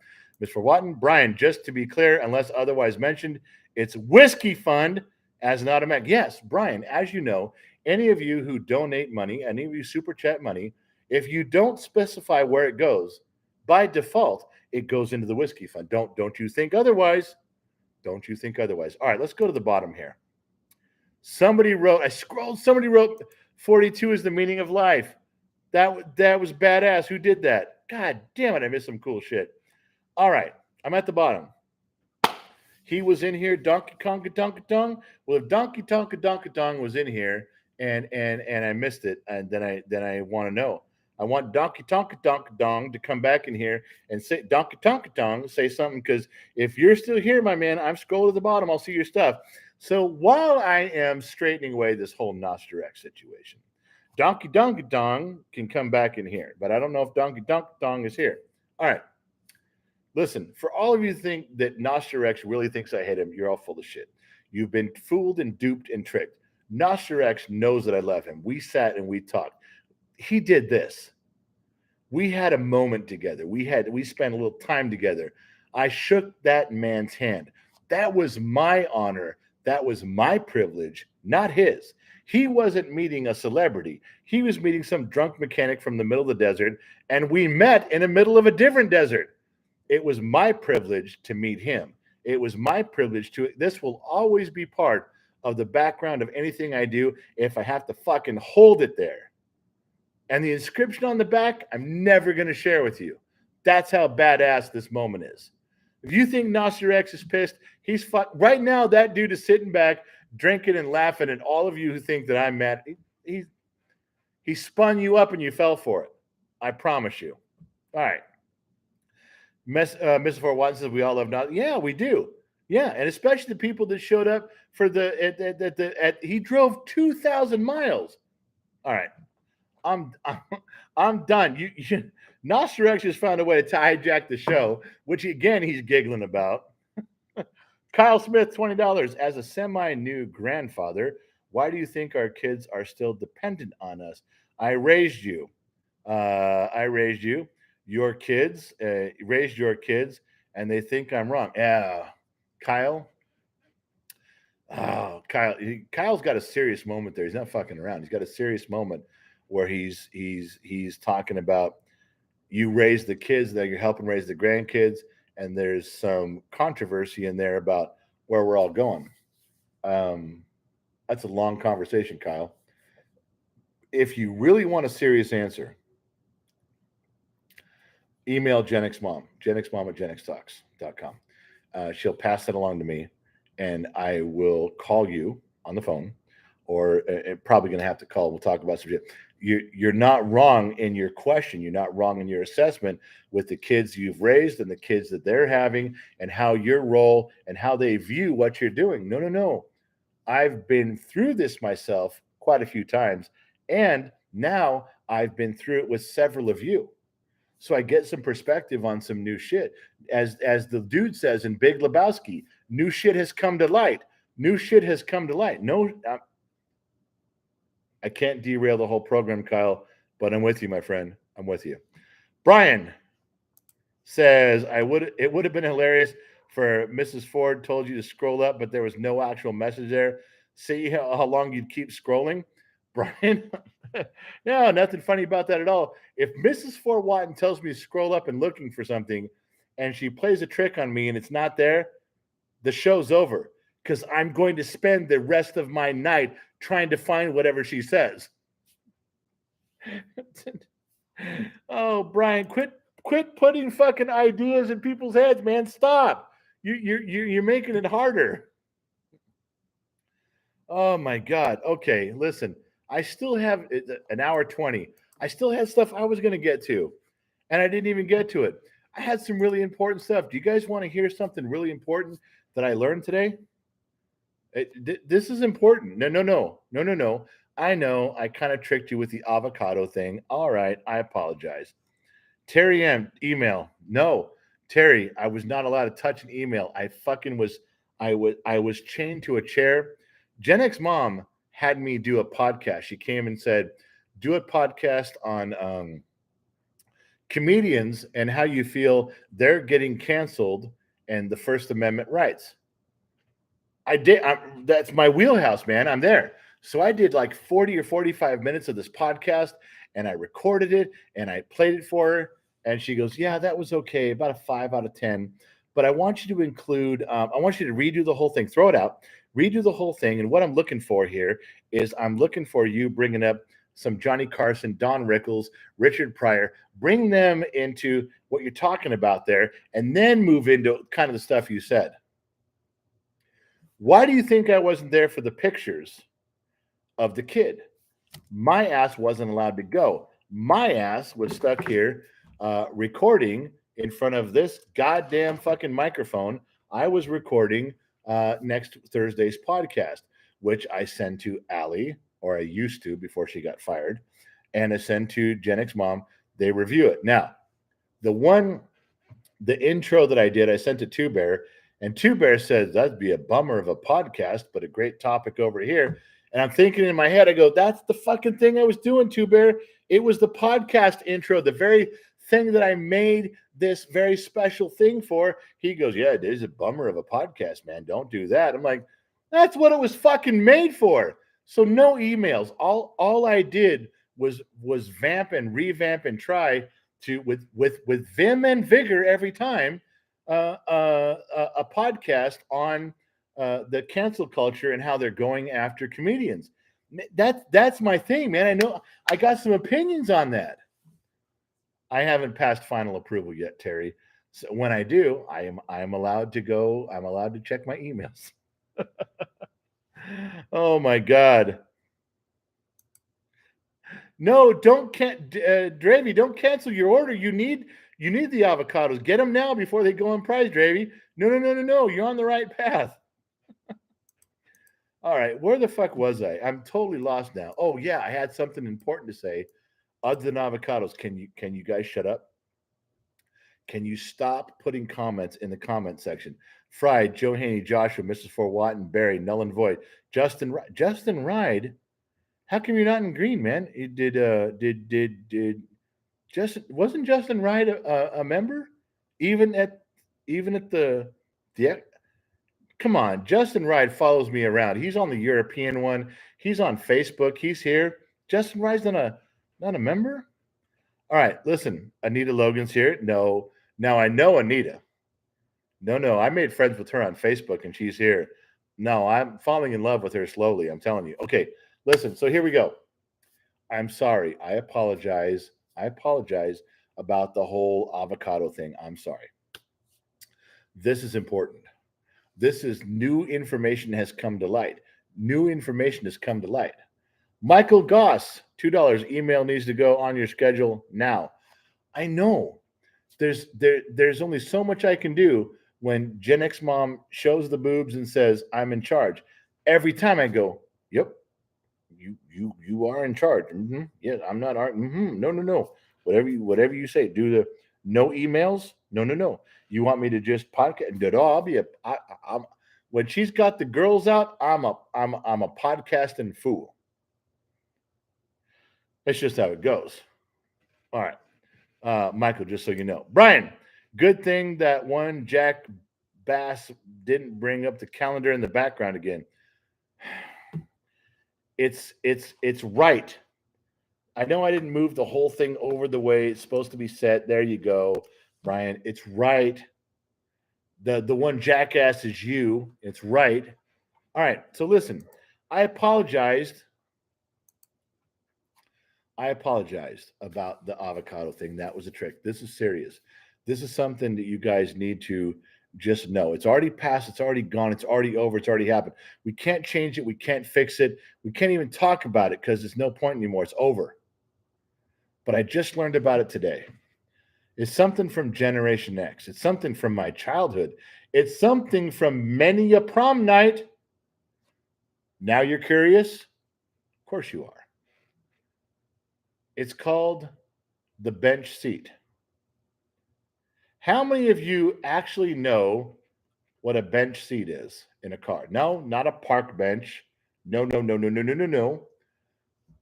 Mr. Watton, Brian, just to be clear, unless otherwise mentioned, it's Whiskey Fund as an automatic. Yes, Brian, as you know, any of you who donate money, any of you super chat money, if you don't specify where it goes, by default, it goes into the Whiskey Fund. Don't you think otherwise? Don't you think otherwise? All right, let's go to the bottom here. Somebody wrote, 42 is the meaning of life. That was badass. Who did that? God damn it, I missed some cool shit. All right, I'm at the bottom. He was in here, Donkey Konga Donka Dong. Well, if Donkey Tonka Donka Dong was in here and I missed it, and then I want to know. I want Donkey Tonka Donka Dong to come back in here and say Donkey Tonka Dong, say something, because if you're still here, my man, I'm scrolling to the bottom. I'll see your stuff. So while I am straightening away this whole Noster X situation, Donkey Donka Dong can come back in here, but I don't know if Donkey Donka Dong is here. All right. Listen, for all of you who think that Noster X really thinks I hate him, you're all full of shit. You've been fooled and duped and tricked. Noster X knows that I love him. We sat and we talked. He did this. We had a moment together. We spent a little time together. I shook that man's hand. That was my honor. That was my privilege, not his. He wasn't meeting a celebrity. He was meeting some drunk mechanic from the middle of the desert, and we met in the middle of a different desert. It was my privilege to meet him. It was my privilege to. This will always be part of the background of anything I do if I have to fucking hold it there. And the inscription on the back, I'm never going to share with you. That's how badass this moment is. If you think Noster X is pissed, he's right now. That dude is sitting back, drinking and laughing, and all of you who think that I'm mad, he spun you up and you fell for it. I promise you. All right. Mr. Fort Watson says we all love Noster. Yeah, we do. Yeah, and especially the people that showed up for he drove 2,000 miles. All right. I'm done. Noster X just found a way to hijack the show, which again he's giggling about. Kyle Smith, $20. As a semi-new grandfather, why do you think our kids are still dependent on us? I raised you. Your kids raised your kids, and they think I'm wrong. Kyle. Oh, Kyle. Kyle's got a serious moment there. He's not fucking around. He's got a serious moment where he's talking about you raise the kids, that you're helping raise the grandkids, and there's some controversy in there about where we're all going. That's a long conversation, Kyle. If you really want a serious answer, email GenXMom, GenXMom@GenXTalks.com. She'll pass that along to me, and I will call you on the phone, or probably going to have to call. We'll talk about some shit. you're not wrong in your question. You're not wrong in your assessment with the kids you've raised and the kids that they're having and how your role and how they view what you're doing. No. I've been through this myself quite a few times, and now I've been through it with several of you. So I get some perspective on some new shit. As the dude says in Big Lebowski, new shit has come to light. New shit has come to light. No, I can't derail the whole program, Kyle, but I'm with you, my friend. I'm with you. Brian says, it would have been hilarious for Mrs. Ford told you to scroll up, but there was no actual message there. See how long you'd keep scrolling? Brian, no, nothing funny about that at all. If Mrs. Ford Watton tells me to scroll up and looking for something and she plays a trick on me and it's not there, the show's over because I'm going to spend the rest of my night trying to find whatever she says. Oh, Brian, quit putting fucking ideas in people's heads, man. Stop. You're making it harder. Oh my God. Okay, listen. I still have an hour 20. I still had stuff I was going to get to, and I didn't even get to it. I had some really important stuff. Do you guys want to hear something really important that I learned today? This is important. No. I know I kind of tricked you with the avocado thing. All right, I apologize. Terry M, email. No, Terry, I was not allowed to touch an email. I was chained to a chair. GenXMom had me do a podcast. She came and said, do a podcast on comedians and how you feel they're getting canceled and the First Amendment rights. I did. That's my wheelhouse, man. I'm there. So I did like 40 or 45 minutes of this podcast and I recorded it and I played it for her. And she goes, yeah, that was okay. About a 5 out of 10. But I want you to include, I want you to redo the whole thing, throw it out, redo the whole thing. And what I'm looking for here is I'm looking for you bringing up some Johnny Carson, Don Rickles, Richard Pryor, bring them into what you're talking about there and then move into kind of the stuff you said. Why do you think I wasn't there for the pictures of the kid? My ass wasn't allowed to go. My ass was stuck here recording in front of this goddamn fucking microphone. I was recording next Thursday's podcast, which I send to Allie, or I used to before she got fired, and I send to GenXMom. They review it. Now, the intro that I did, I sent to Two Bear, and Two Bear says, that'd be a bummer of a podcast, but a great topic over here. And I'm thinking in my head, I go, that's the fucking thing I was doing, Two Bear. It was the podcast intro, the very thing that I made this very special thing for. He goes, yeah, it is a bummer of a podcast, man. Don't do that. I'm like, that's what it was fucking made for. So no emails. All I did was vamp and revamp and try to with vim and vigor every time a podcast on the cancel culture and how they're going after comedians. That's my thing, man. I know I got some opinions on that. I haven't passed final approval yet, Terry. So when I do, I am allowed to go. I'm allowed to check my emails. Oh my God. No, Dravy, don't cancel your order. You need the avocados. Get them now before they go on price, Dravy. No. You're on the right path. All right, where the fuck was I? I'm totally lost now. Oh yeah, I had something important to say. Other than avocados, can you guys shut up? Can you stop putting comments in the comment section? Fried, Joe Haney, Joshua, Mrs. Fort Watton, Barry, Null and Void, Justin Ride. How come you're not in green, man? Did Justin wasn't Justin Ride a member? Even at the come on, Justin Ride follows me around. He's on the European one. He's on Facebook. He's here. Justin Ride's not a member? All right, listen, Anita Logan's here. No, now I know Anita. No, I made friends with her on Facebook and she's here. No, I'm falling in love with her slowly. I'm telling you. Okay, listen, so here we go. I'm sorry. I apologize. About the whole avocado thing. I'm sorry. This is important. This is new information has come to light. New information has come to light. Michael Goss, $2. Email needs to go on your schedule now. I know. There's only so much I can do when GenXMom shows the boobs and says I'm in charge. Every time I go, yep, you are in charge. Mm-hmm. Yeah, I'm not. Mm-hmm. No. Whatever you say. Do the no emails. No. You want me to just podcast? No, I'll be I'm when she's got the girls out. I'm a podcasting fool. That's just how it goes. All right, Michael. Just so you know, Brian. Good thing that one Jack Bass didn't bring up the calendar in the background again. It's right. I know I didn't move the whole thing over the way it's supposed to be set. There you go, Brian. It's right. The one jackass is you. It's right. All right. So listen, I apologized about the avocado thing. That was a trick. This is serious. This is something that you guys need to just know. It's already passed. It's already gone. It's already over. It's already happened. We can't change it. We can't fix it. We can't even talk about it because there's no point anymore. It's over. But I just learned about it today. It's something from Generation X. It's something from my childhood. It's something from many a prom night. Now you're curious? Of course you are. It's called the bench seat. How many of you actually know what a bench seat is in a car? No, not a park bench. No.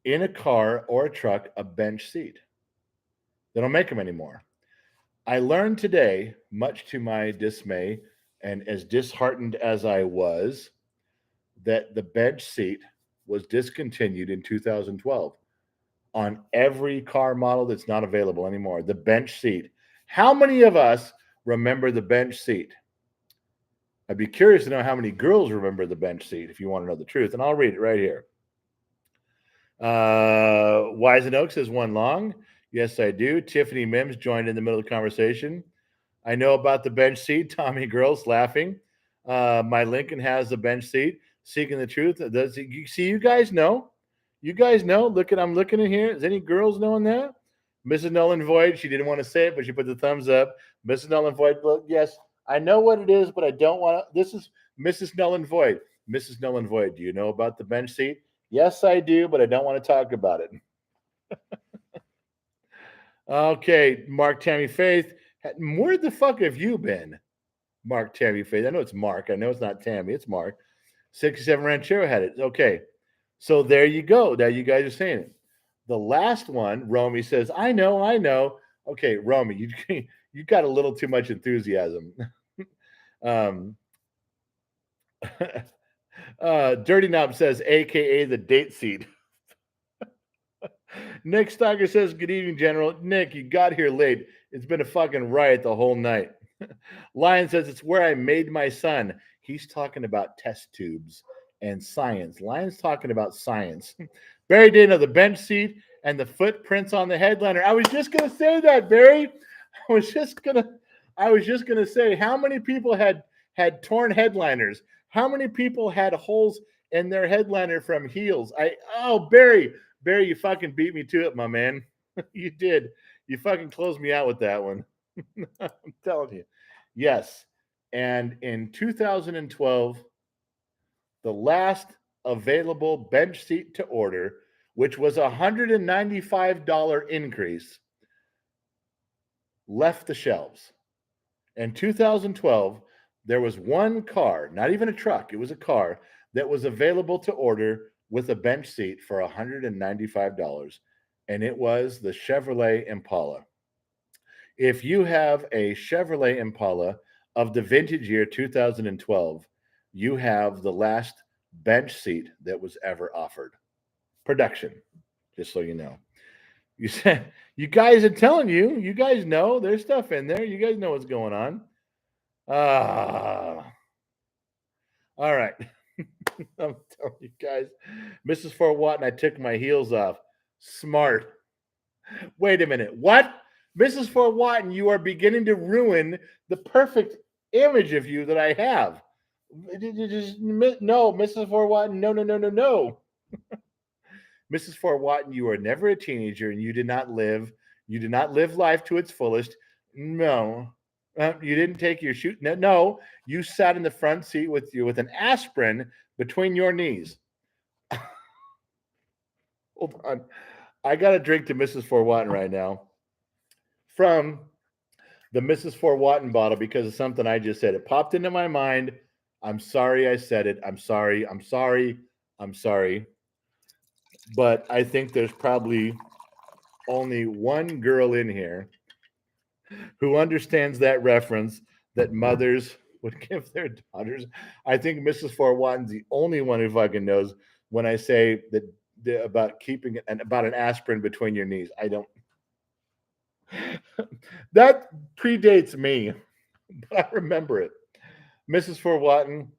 In a car or a truck, a bench seat. They don't make them anymore. I learned today, much to my dismay, and as disheartened as I was, that the bench seat was discontinued in 2012 on every car model that's not available anymore. The bench seat. How many of us remember the bench seat? I'd be curious to know how many girls remember the bench seat if you want to know the truth, and I'll read it right here. Wise and Oak says one long. Yes, I do. Tiffany Mims joined in the middle of the conversation. I know about the bench seat. Tommy Girls laughing. My Lincoln has the bench seat. Seeking the truth. Does you see? You guys know. You guys know. I'm looking in here. Is any girls knowing that? Mrs. Nolan Void. She didn't want to say it, but she put the thumbs up. Mrs. Nolan Void. Look, yes, I know what it is, but I don't want to. This is Mrs. Nolan Void. Mrs. Nolan Void. Do you know about the bench seat? Yes, I do, but I don't want to talk about it. Okay, Mark Tammy Faith. Where the fuck have you been? Mark Tammy Faith. I know it's Mark. I know it's not Tammy. It's Mark. 67 Ranchero had it. Okay. So there you go. Now you guys are saying it. The last one, Romy says, I know. Okay, Romy, you got a little too much enthusiasm. Dirty Knob says, AKA the date seat. Nick Stocker says, good evening, General. Nick, you got here late. It's been a fucking riot the whole night. Lion says, it's where I made my son. He's talking about test tubes and science. Lion's talking about science. Barry didn't know the bench seat and the footprints on the headliner. I was just going to say that, Barry. I was just going to say how many people had torn headliners. How many people had holes in their headliner from heels? Barry, you fucking beat me to it, my man. You did. You fucking closed me out with that one. I'm telling you. Yes. And in 2012, the last available bench seat to order, which was a $195 increase, left the shelves. In 2012, there was one car, not even a truck, it was a car, that was available to order with a bench seat for $195, and it was the Chevrolet Impala. If you have a Chevrolet Impala of the vintage year 2012, you have the last bench seat that was ever offered. Production, just so you know. You said, you guys are telling you guys know there's stuff in there. You guys know what's going on. All right. I'm telling you guys, Mrs. Fort Watton, I took my heels off. Smart. Wait a minute. What? Mrs. Fort Watton, you are beginning to ruin the perfect image of you that I have. No, Mrs. Fort Watton, no. Mrs. Fort Watton, you were never a teenager and you did not live life to its fullest. No. You didn't take your shoot. No, you sat in the front seat with an aspirin between your knees. Hold on. I got a drink to Mrs. Fort Watton right now from the Mrs. Fort Watton bottle because of something I just said. It popped into my mind. I'm sorry I said it. I'm sorry. But I think there's probably only one girl in here who understands that reference that mothers would give their daughters. I think Mrs. Fort Watton's the only one who fucking knows when I say that about keeping about an aspirin between your knees. I don't. That predates me, but I remember it. Mrs. Fort Watton,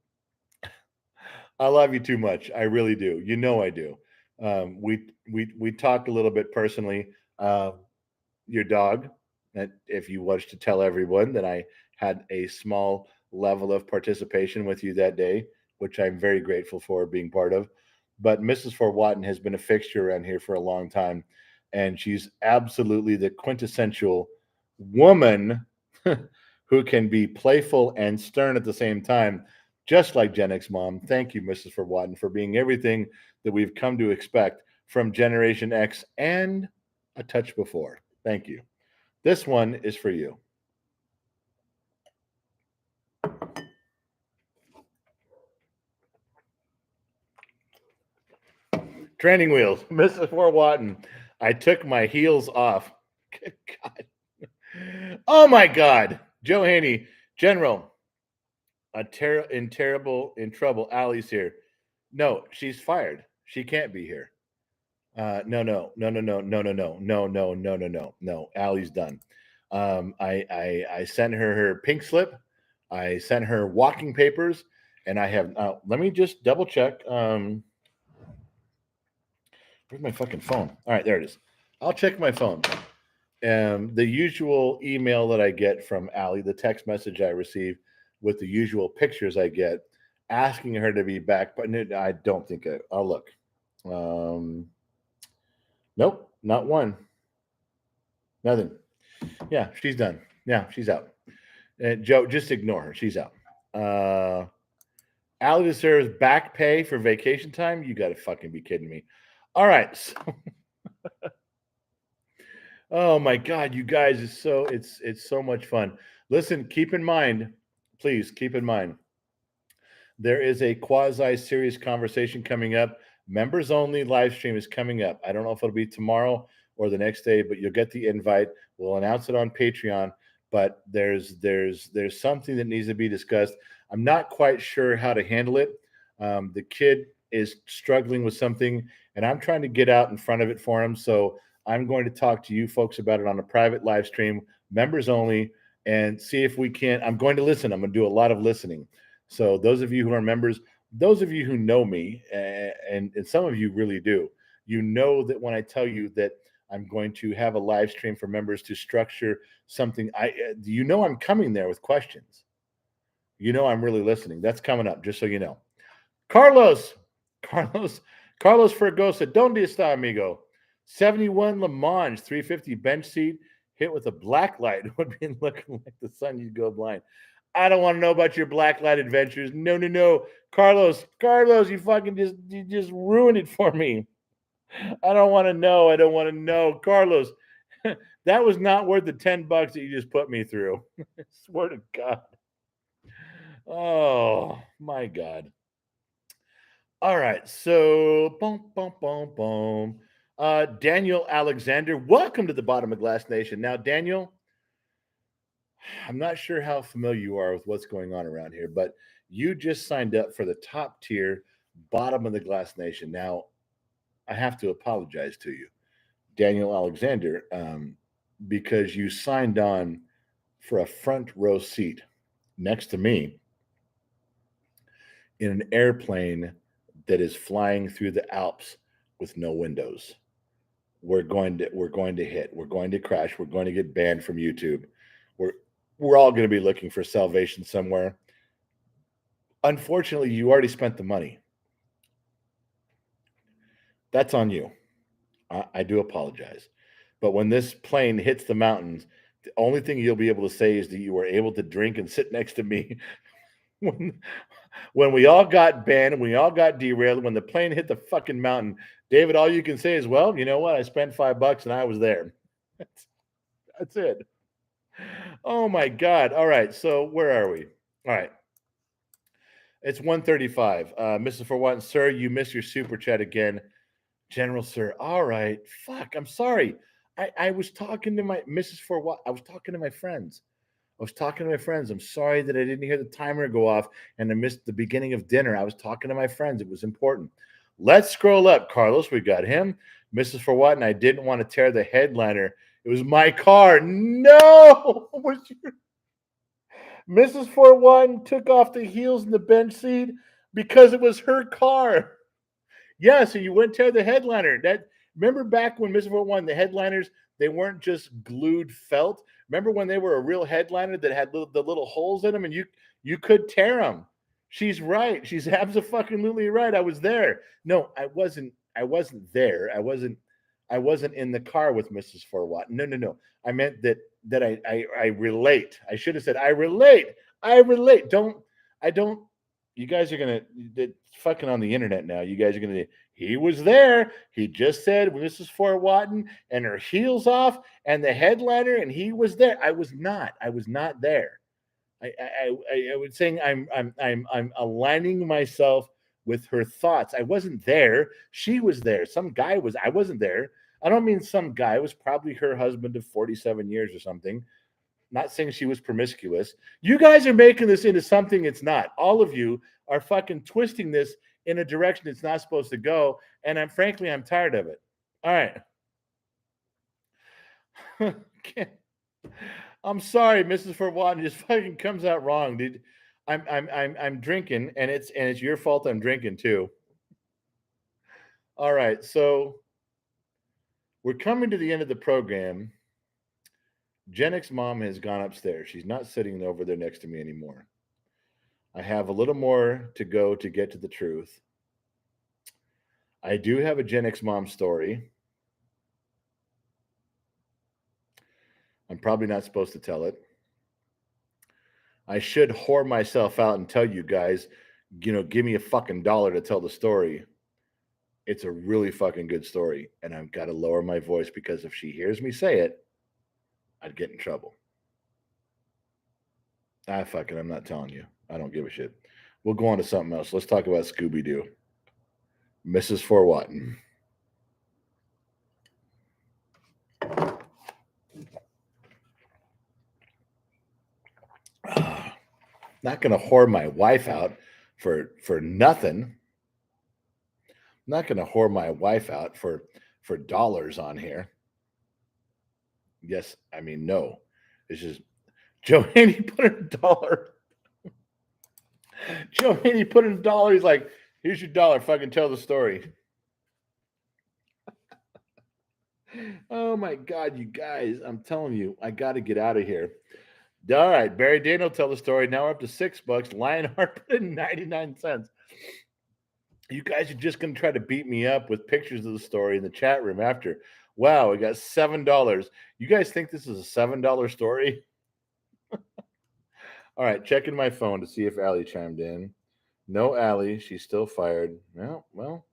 I love you too much. I really do. You know I do. We talked a little bit personally. Your dog, that if you wish to tell everyone that I had a small level of participation with you that day, which I'm very grateful for being part of. But Mrs. Fort Watton has been a fixture around here for a long time, and she's absolutely the quintessential woman who can be playful and stern at the same time, just like GenXMom. Thank you, Mrs. Fort Watton, for being everything that we've come to expect from Generation X and a touch before. Thank you. This one is for you. Training wheels, Mrs. Fort Watton. I took my heels off. Good God. Oh my God. Joe Haney, General. In trouble. Allie's here. No, she's fired. She can't be here. No. Allie's done. I sent her pink slip. I sent her walking papers, and I have. Let me just double check. Where's my fucking phone? All right, there it is. I'll check my phone. The usual email that I get from Allie, the text message I receive with the usual pictures I get, asking her to be back, but I don't think I'll look. Nope, not one. Nothing. Yeah, she's done. Yeah, she's out. Joe, just ignore her. She's out. Allie deserves back pay for vacation time. You got to fucking be kidding me. All right. So oh my God, you guys, it's so much fun. Listen, keep in mind, please keep in mind, there is a quasi-serious conversation coming up. Members only live stream is coming up. I don't know if it'll be tomorrow or the next day, but you'll get the invite. We'll announce it on Patreon. But there's something that needs to be discussed. I'm not quite sure how to handle it. The kid is struggling with something, and I'm trying to get out in front of it for him. So I'm going to talk to you folks about it on a private live stream, members only, and see if we can. I'm going to listen. I'm going to do a lot of listening. So those of you who are members, those of you who know me, and some of you really do, you know that when I tell you that I'm going to have a live stream for members to structure something, I'm coming there with questions. You know I'm really listening. That's coming up, just so you know. Carlos Fergosa, ¿dónde está, amigo? 71 Le Mans, 350 bench seat, hit with a black light would be looking like the sun, you'd go blind. I don't want to know about your black light adventures. No. Carlos, you fucking just ruined it for me. I don't want to know. Carlos, that was not worth the $10 that you just put me through. I swear to God. Oh, my God. All right, so Daniel Alexander, welcome to the Bottom of Glass Nation. Now, Daniel, I'm not sure how familiar you are with what's going on around here, but you just signed up for the top tier Bottom of the Glass Nation. Now, I have to apologize to you, Daniel Alexander, because you signed on for a front row seat next to me in an airplane that is flying through the Alps with no windows. We're going to hit. We're going to crash. We're going to get banned from YouTube. We're all going to be looking for salvation somewhere. Unfortunately, you already spent the money. That's on you. I do apologize. But when this plane hits the mountains, the only thing you'll be able to say is that you were able to drink and sit next to me when, when we all got banned, when we all got derailed, when the plane hit the fucking mountain. David, all you can say is, well, you know what? I spent $5 and I was there. That's it. Oh my God. All right. So where are we? All right. It's 1:35. Mrs. Forwatton, sir, you missed your super chat again. General Sir. All right. Fuck. I'm sorry. I was talking to my Mrs. Forwatton. I was talking to my friends. I'm sorry that I didn't hear the timer go off and I missed the beginning of dinner. I was talking to my friends. It was important. Let's scroll up, Carlos. We got him. Mrs. Forwatton, I didn't want to tear the headliner. It was my car. No. Mrs. Forwatton took off the heels in the bench seat because it was her car. Yeah, so you wouldn't tear the headliner. That remember back when Mr. 41, the headliners, they weren't just glued felt. Remember when they were a real headliner that had the little holes in them, and you could tear them. She's right. She's absolutely right. I was there. No, I wasn't. I wasn't there. I wasn't in the car with Mrs. Forwatton. No. I meant that I relate. I should have said I relate. I relate. I don't. You guys are gonna fucking on the internet now. You guys are gonna. He was there. He just said Mrs. Forwatton and her heels off and the headliner, and he was there. I was not. I was not there. I was saying I'm aligning myself with her thoughts. I wasn't there. She was there. Some guy was. I wasn't there. I don't mean some guy. It was probably her husband of 47 years or something. Not saying she was promiscuous. You guys are making this into something it's not. All of you are fucking twisting this in a direction it's not supposed to go. And I'm tired of it. All right. I'm sorry, Mrs. Forwatton. Just fucking comes out wrong, dude. I'm drinking, and it's your fault I'm drinking too. All right, so we're coming to the end of the program. GenXMom has gone upstairs. She's not sitting over there next to me anymore. I have a little more to go to get to the truth. I do have a GenXMom story. I'm probably not supposed to tell it. I should whore myself out and tell you guys, give me a fucking dollar to tell the story. It's a really fucking good story. And I've got to lower my voice because if she hears me say it, I'd get in trouble. Fuck it. I'm not telling you. I don't give a shit. We'll go on to something else. Let's talk about Scooby-Doo. Mrs. Forwatton. Not going to whore my wife out for nothing. I'm not going to whore my wife out for dollars on here. Yes, I mean, no. It's just Johanny put in $1. Johanny put in $1. He's like, here's your $1. Fucking tell the story. Oh my God, you guys. I'm telling you, I got to get out of here. All right, Barry Dano tell the story. Now we're up to $6. Lionheart put in 99 cents. You guys are just going to try to beat me up with pictures of the story in the chat room after. Wow, we got $7. You guys think this is a $7 story? All right, checking my phone to see if Allie chimed in. No, Allie, she's still fired. Well,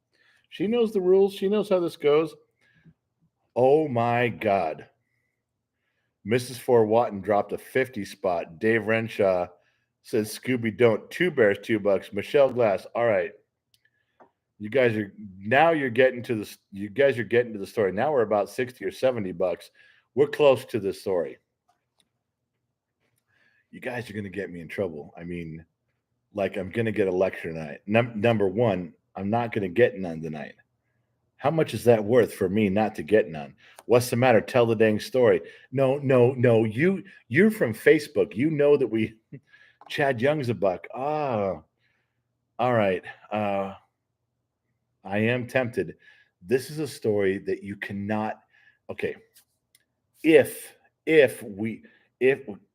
she knows the rules. She knows how this goes. Oh my God. Mrs. Forwatton dropped a 50 spot. Dave Renshaw says Scooby don't. Two Bears, $2. Michelle Glass. All right. You guys are getting to the story. Now we're about 60 or $70. We're close to this story. You guys are going to get me in trouble. I mean, like I'm going to get a lecture tonight. Number one, I'm not going to get none tonight. How much is that worth for me not to get none? What's the matter? Tell the dang story. No. You're from Facebook. You know that we Chad Young's $1. Ah, all right. I am tempted. This is a story that you cannot. Okay. If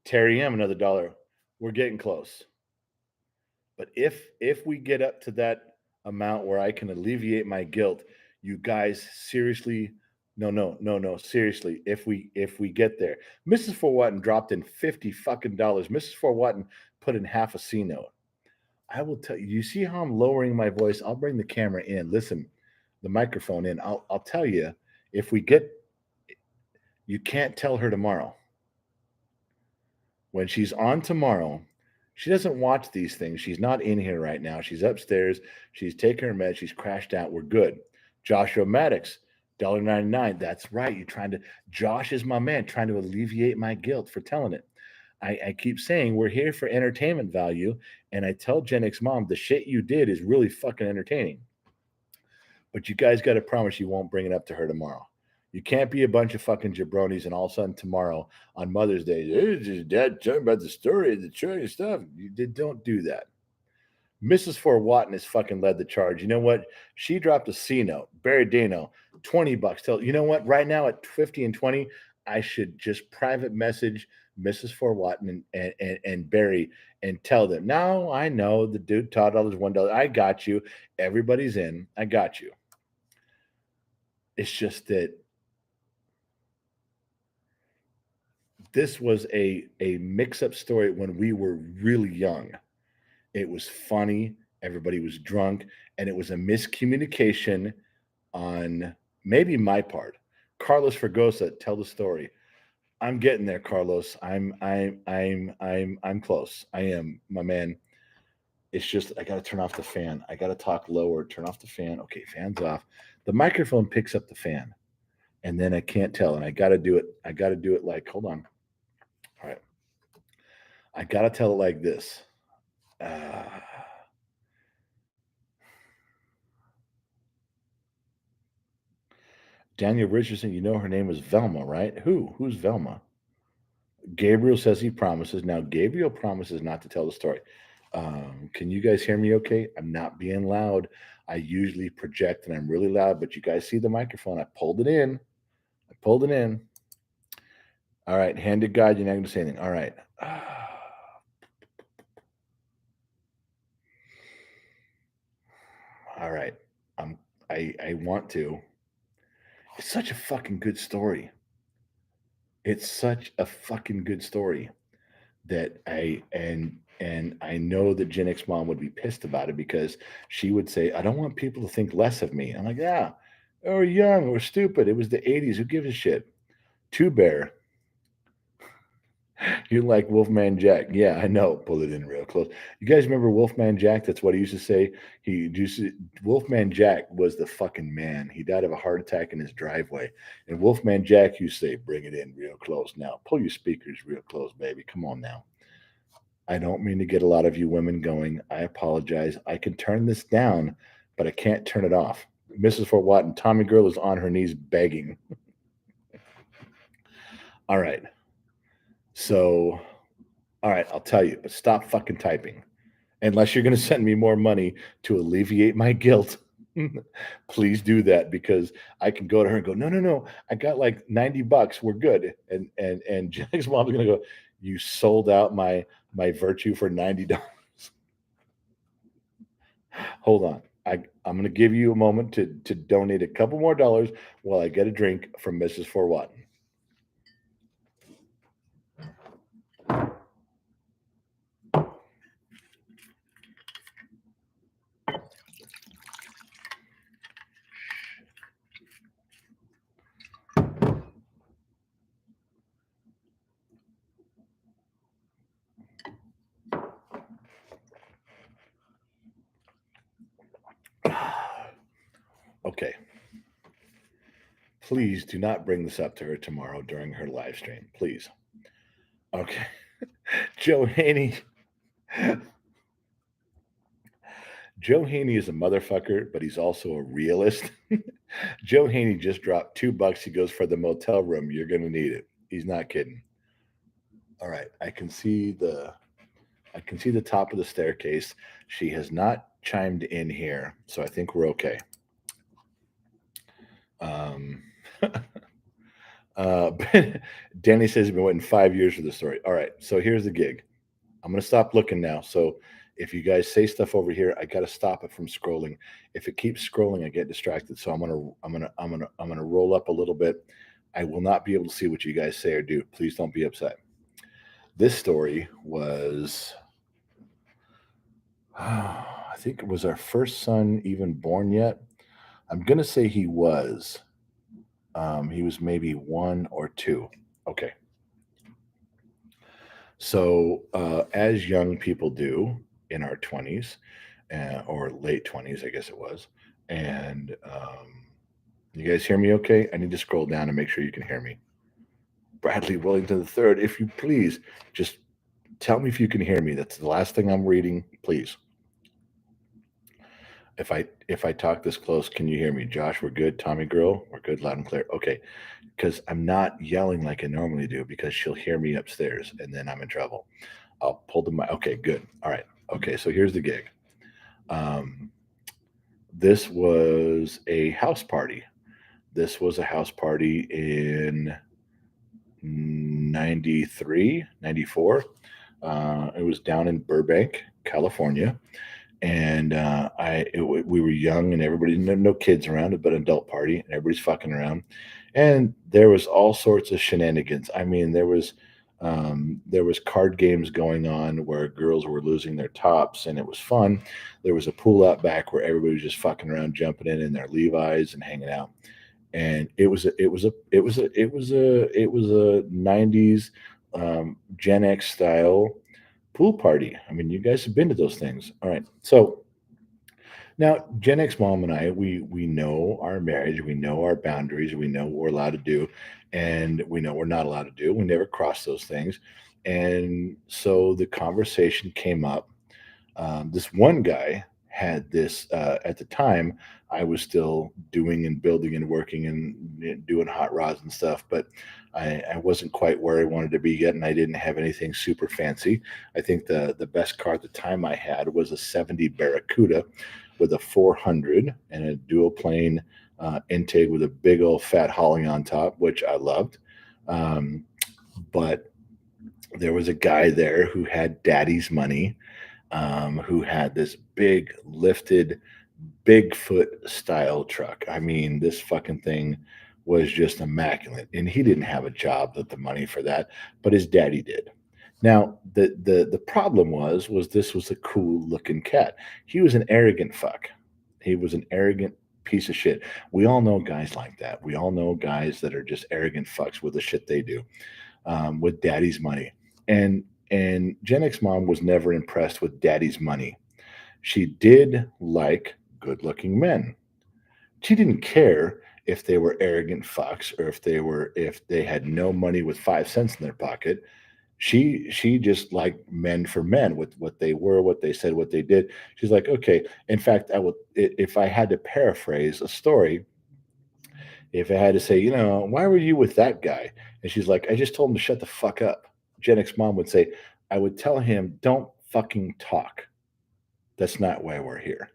Terry M another $1, we're getting close. But if we get up to that amount where I can alleviate my guilt, you guys seriously No. Seriously, if we get there, Mrs. Fort Watton dropped in $50 fucking dollars. Mrs. Fort Watton put in half a C note. I will tell you. You see how I'm lowering my voice? I'll bring the camera in. Listen, the microphone in. I'll tell you. If we get, you can't tell her tomorrow. When she's on tomorrow, she doesn't watch these things. She's not in here right now. She's upstairs. She's taking her meds. She's crashed out. We're good. Joshua Maddox, $1.99. That's right. You're trying to. Josh is my man, trying to alleviate my guilt for telling it. I keep saying we're here for entertainment value, and I tell GenXMom the shit you did is really fucking entertaining. But you guys got to promise you won't bring it up to her tomorrow. You can't be a bunch of fucking jabronis and all of a sudden tomorrow on Mother's Day, hey, Dad, tell me about the story, the children stuff. Don't do that. Mrs. Fort Watton has fucking led the charge. You know what? She dropped a C note. Barry Dano, $20. Tell you know what? Right now at 50 and 20, I should just private message Mrs. Fort Watton and Barry and tell them. No, I know the dude taught others $1. I got you. Everybody's in. I got you. It's just that this was a mix-up story when we were really young. It was funny. Everybody was drunk, and it was a miscommunication on maybe my part. Carlos Fergosa, tell the story. I'm getting there, Carlos. I'm close. I am, my man. It's just I gotta turn off the fan. I gotta talk lower. Turn off the fan. Okay, fan's off. The microphone picks up the fan, and then I can't tell, and I gotta do it. I gotta do it like, hold on. All right. I gotta tell it like this. Daniel Richardson, you know her name is Velma, right? Who's Velma? Gabriel says he promises. Now, Gabriel promises not to tell the story. Can you guys hear me okay? I'm not being loud. I usually project and I'm really loud, but you guys see the microphone. I pulled it in. All right, hand to God, you're not going to say anything. All right. All right. I want to. It's such a fucking good story. It's such a fucking good story that I know that GenXMom would be pissed about it because she would say, I don't want people to think less of me. I'm like, yeah, or young or stupid. It was the 80s. Who gives a shit? Two Bear. You're like Wolfman Jack. Yeah, I know. Pull it in real close. You guys remember Wolfman Jack? That's what he used to say. Wolfman Jack was the fucking man. He died of a heart attack in his driveway. And Wolfman Jack used to say, bring it in real close. Now, pull your speakers real close, baby. Come on now. I don't mean to get a lot of you women going. I apologize. I can turn this down, but I can't turn it off. Mrs. Fort Watton, Tommy Girl is on her knees begging. All right. So, all right, I'll tell you, but stop fucking typing. Unless you're going to send me more money to alleviate my guilt, please do that because I can go to her and go, no, I got like $90. We're good. And Jack's mom's going to go, you sold out my virtue for $90. Hold on. I'm going to give you a moment to donate a couple more dollars while I get a drink from Mrs. Fort Watton. Okay. Please do not bring this up to her tomorrow during her live stream. Please. Okay. Joe Haney. Joe Haney is a motherfucker, but he's also a realist. Joe Haney just dropped $2. He goes, for the motel room, you're going to need it. He's not kidding. All right. I can see the top of the staircase. She has not chimed in here, so I think we're okay. Danny says he's been waiting 5 years for the story. All right, so here's the gig. I'm going to stop looking now. So If you guys say stuff over here, I got to stop it from scrolling. If it keeps scrolling, I get distracted. So I'm gonna roll up a little bit. I will not be able to see what you guys say or do. Please don't be upset. This story was, I think, was our first son even born yet? I'm gonna say he was. He was maybe 1 or 2. Okay. So, as young people do in our 20s, or late 20s, I guess it was. And you guys hear me okay? I need to scroll down and make sure you can hear me. Bradley Wellington III, if you please, just tell me if you can hear me. That's the last thing I'm reading, please. If I talk this close, can you hear me? Josh, we're good. Tommy Girl, we're good, loud and clear. Okay, because I'm not yelling like I normally do because she'll hear me upstairs and then I'm in trouble. I'll pull the mic. Okay, good. All right. Okay, so here's the gig. This was a house party. This was a house party in 93, 94. It was down in Burbank, California. And we were young and everybody, no kids around, but an adult party, and everybody's fucking around. And there was all sorts of shenanigans. I mean, there was card games going on where girls were losing their tops, and it was fun. There was a pool out back where everybody was just fucking around, jumping in their Levi's and hanging out. And it was a 90s Gen X style pool party. I mean, you guys have been to those things. All right. So now GenXMom and I, we know our marriage, we know our boundaries, we know what we're allowed to do, and we know we're not allowed to do. We never cross those things. And so the conversation came up. This one guy had this, at the time, I was still doing and building and working and doing hot rods and stuff, but I wasn't quite where I wanted to be yet, and I didn't have anything super fancy. I think the best car at the time I had was a 70 Barracuda with a 400 and a dual plane intake with a big old fat Holly on top, which I loved. But there was a guy there who had daddy's money, who had this big lifted Bigfoot style truck. I mean, this fucking thing was just immaculate, and he didn't have a job with the money for that, but his daddy did. Now, the problem was this was a cool looking cat. He was an arrogant fuck. He was an arrogant piece of shit. We all know guys like that. We all know guys that are just arrogant fucks with the shit they do, with daddy's money. And GenXMom was never impressed with daddy's money. She did like good-looking men. She didn't care if they were arrogant fucks or if they had no money with 5 cents in their pocket. She just liked men for men, with what they were, what they said, what they did. She's like, okay. In fact, if I had to paraphrase a story, if I had to say, why were you with that guy? And she's like, I just told him to shut the fuck up. GenXMom would say, I would tell him, don't fucking talk. That's not why we're here.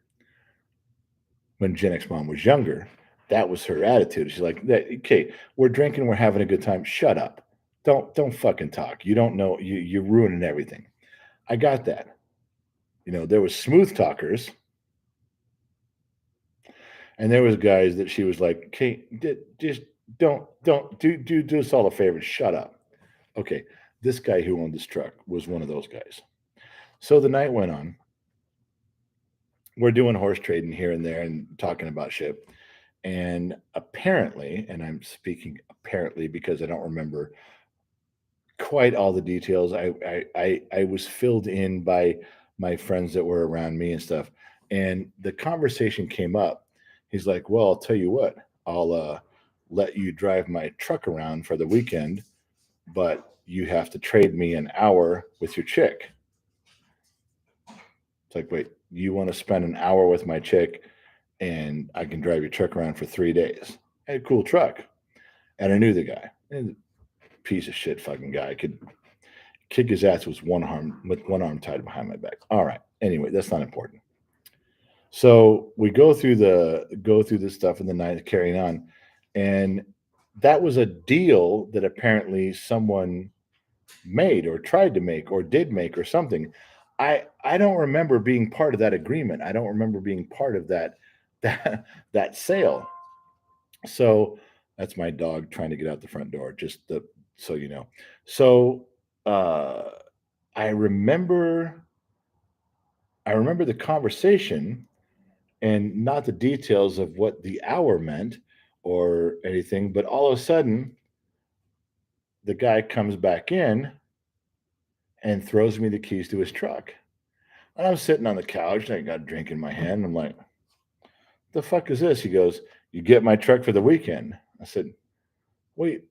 When GenXMom was younger, that was her attitude. She's like, okay, we're drinking, we're having a good time. Shut up. Don't fucking talk. You don't know, you're ruining everything. I got that. There was smooth talkers, and there was guys that she was like, okay, just don't do us all a favor. Shut up. Okay, this guy who owned this truck was one of those guys. So the night went on. We're doing horse trading here and there and talking about shit. And apparently, and I'm speaking apparently because I don't remember quite all the details. I was filled in by my friends that were around me and stuff. And the conversation came up. He's like, well, I'll tell you what, I'll let you drive my truck around for the weekend, but you have to trade me an hour with your chick. It's like, wait, you want to spend an hour with my chick and I can drive your truck around for 3 days? I had a cool truck. And I knew the guy. Piece of shit fucking guy. Could kick his ass with one arm tied behind my back. All right. Anyway, that's not important. So we go through this stuff in the night, carrying on. And that was a deal that apparently someone made or tried to make or did make or something. I don't remember being part of that agreement. I don't remember being part of that sale. So that's my dog trying to get out the front door, so you know. So uh, I remember I remember the conversation and not the details of what the hour meant or anything, but all of a sudden the guy comes back in and throws me the keys to his truck. And I'm sitting on the couch and I got a drink in my hand. I'm like, the fuck is this? He goes, you get my truck for the weekend. I said, wait,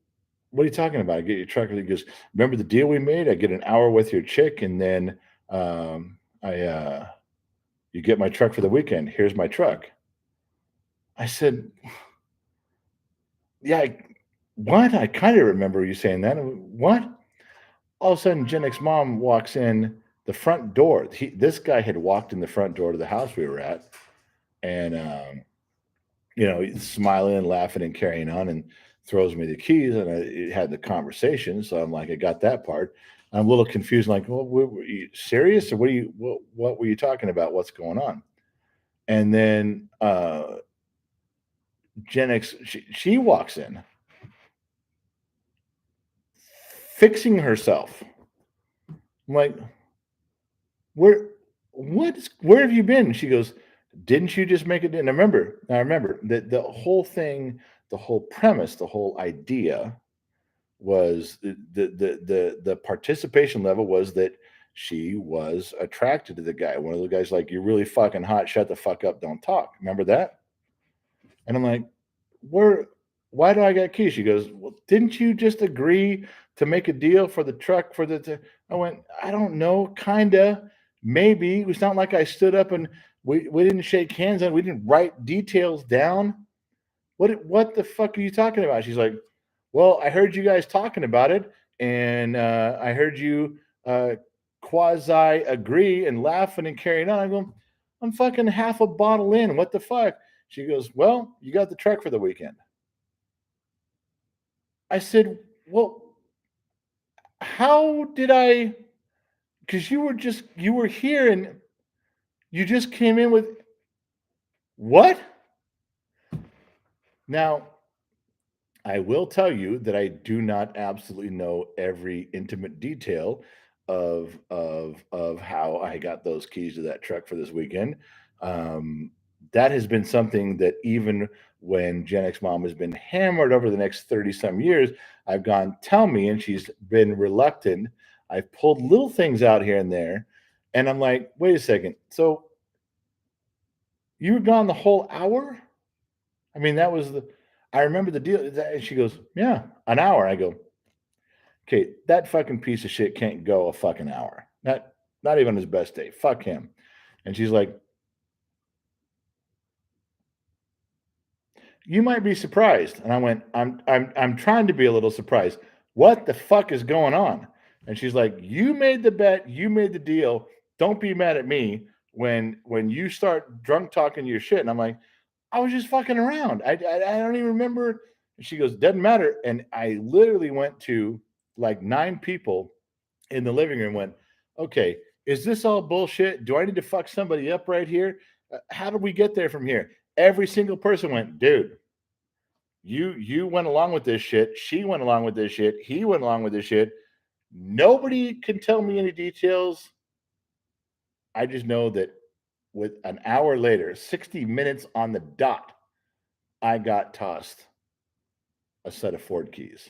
what are you talking about? I get your truck. He goes, remember the deal we made? I get an hour with your chick, and then I you get my truck for the weekend. Here's my truck. I said, yeah, what? I kind of remember you saying that. What? All of a sudden, GenXMom walks in the front door. This guy had walked in the front door to the house we were at, and he's smiling and laughing and carrying on, and throws me the keys, and I had the conversation. So I'm like, I got that part. I'm a little confused, like, well, were you serious, or what were you talking about? What's going on? And then Gen X, she walks in, fixing herself. I'm like, where have you been? She goes, didn't you just make it in? I remember that the whole thing, the whole premise, the whole idea was the participation level was that she was attracted to the guy. One of the guys like, you're really fucking hot. Shut the fuck up. Don't talk. Remember that? And I'm like, why do I got keys? She goes, well, didn't you just agree to make a deal for the truck I went, I don't know, kinda, maybe. It's not like I stood up and we didn't shake hands and we didn't write details down. What the fuck are you talking about? She's like, well, I heard you guys talking about it, and I heard you quasi agree and laughing and carrying on. I go, I'm fucking half a bottle in. What the fuck? She goes, well, you got the truck for the weekend. I said, well, how did I? Because you were here and you just came in with what? Now, I will tell you that I do not absolutely know every intimate detail of how I got those keys to that truck for this weekend. That has been something that even when GenXMom has been hammered over the next 30 some years, I've gone, tell me, and she's been reluctant. I've pulled little things out here and there, and I'm like, wait a second. So you were gone the whole hour? I mean, I remember the deal. And she goes, yeah, an hour. I go, okay, that fucking piece of shit can't go a fucking hour. Not even his best day. Fuck him. And she's like, you might be surprised. And I went, I'm trying to be a little surprised. What the fuck is going on? And she's like, you made the bet, you made the deal. Don't be mad at me when you start drunk talking your shit. And I'm like, I was just fucking around. I don't even remember. And she goes, doesn't matter. And I literally went to like 9 people in the living room, went, okay, is this all bullshit? Do I need to fuck somebody up right here? How do we get there from here? Every single person went, dude, you went along with this shit. She went along with this shit. He went along with this shit. Nobody can tell me any details. I just know that with an hour later, 60 minutes on the dot, I got tossed a set of Ford keys.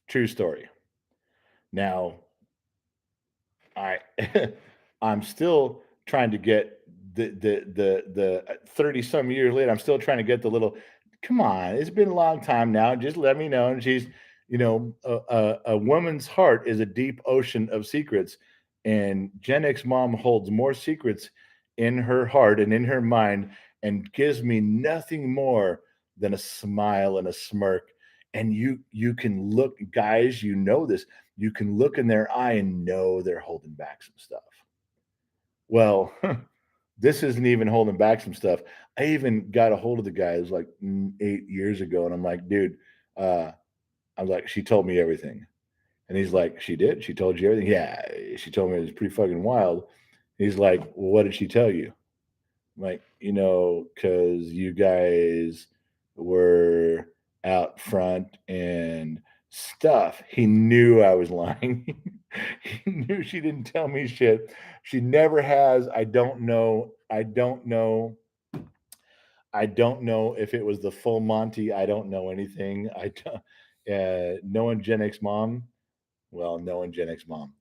True story. Now, I'm still trying to get the 30 some years later. I'm still trying to get the little. Come on, it's been a long time now. Just let me know. And she's, a woman's heart is a deep ocean of secrets, and GenXMom holds more secrets in her heart and in her mind, and gives me nothing more than a smile and a smirk. And you can look, guys, this. You can look in their eye and know they're holding back some stuff. Well, this isn't even holding back some stuff. I even got a hold of the guy. It was like 8 years ago, and I'm like, dude, I was like, she told me everything. And he's like, she did? She told you everything? Yeah, she told me it was pretty fucking wild. He's like, well, what did she tell you? I'm like, because you guys were out front and stuff. He knew I was lying. He knew she didn't tell me shit. She never has. I don't know. I don't know if it was the full Monty. I don't know anything. Knowing GenXMom, well, knowing GenXMom,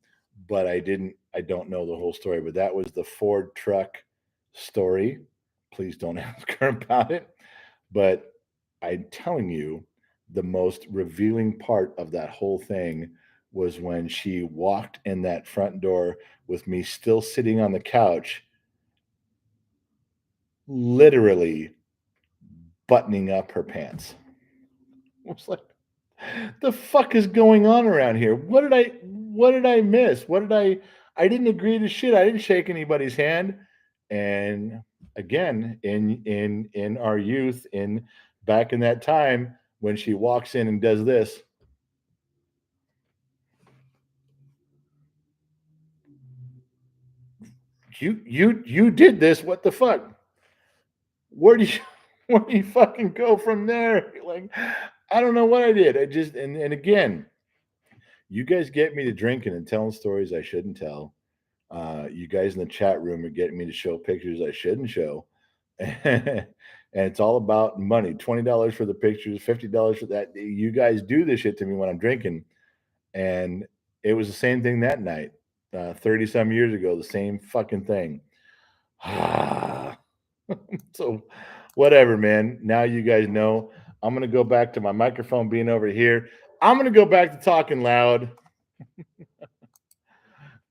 but I don't know the whole story. But that was the Ford truck story. Please don't ask her about it. But I'm telling you, the most revealing part of that whole thing was when she walked in that front door with me still sitting on the couch, literally buttoning up her pants. I was like, the fuck is going on around here? What did I miss? I didn't agree to shit. I didn't shake anybody's hand. And again, in our youth, in back in that time, when she walks in and does this, you did this, what the fuck? Where do you fucking go from there? Like, I don't know what I did. I just and again, you guys get me to drinking and telling stories I shouldn't tell. You guys in the chat room are getting me to show pictures I shouldn't show. And it's all about money. $20 for the pictures, $50 for that. You guys do this shit to me when I'm drinking. And it was the same thing that night, 30 some years ago, the same fucking thing. So whatever, man. Now you guys know. I'm going to go back to my microphone being over here. I'm going to go back to talking loud.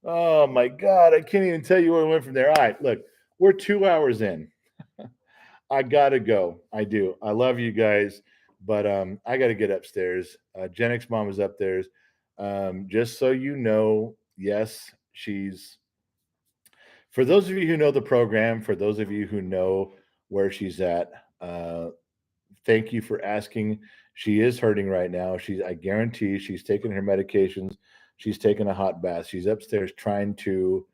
Oh my God. I can't even tell you where I went from there. All right, look, we're 2 hours in. I got to go. I do. I love you guys, but I got to get upstairs. GenXMom is up there. Just so you know, yes, she's, for those of you who know the program, for those of you who know where she's at, thank you for asking. She is hurting right now. I guarantee she's taking her medications. She's taking a hot bath. She's upstairs trying to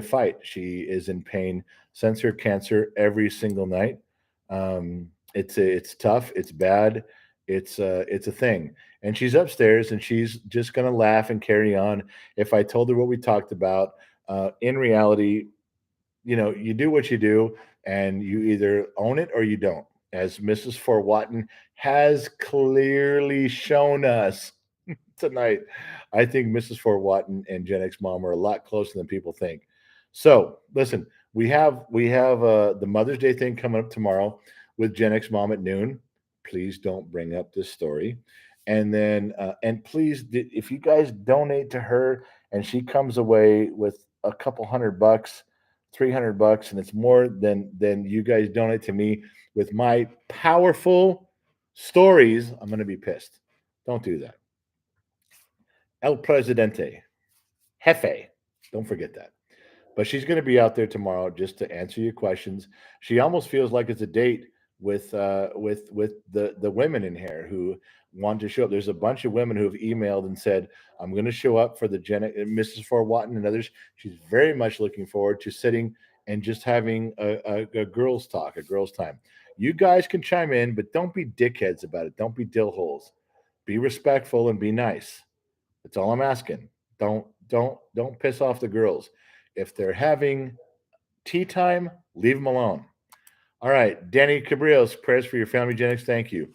fight. She is in pain since her cancer every single night. It's tough. It's bad. It's a thing. And she's upstairs and she's just gonna laugh and carry on. If I told her what we talked about, in reality, you do what you do, and you either own it or you don't, as Mrs. Forwatton has clearly shown us tonight. I think Mrs. Forwatton and GenXMom are a lot closer than people think. So listen, we have the Mother's Day thing coming up tomorrow with GenXMom at noon. Please don't bring up this story. And then and please, if you guys donate to her and she comes away with a couple $100, $300, and it's more than you guys donate to me with my powerful stories, I'm going to be pissed. Don't do that. El Presidente, Jefe, don't forget that. But she's going to be out there tomorrow just to answer your questions. She almost feels like it's a date with the women in here who want to show up. There's a bunch of women who have emailed and said, I'm going to show up for the Mrs. Forwatton and others. She's very much looking forward to sitting and just having a girls talk, a girls time. You guys can chime in, but don't be dickheads about it. Don't be dill holes. Be respectful and be nice. That's all I'm asking. Don't piss off the girls. If they're having tea time, leave them alone. All right, Danny Cabrillos, prayers for your family, Genix. Thank you,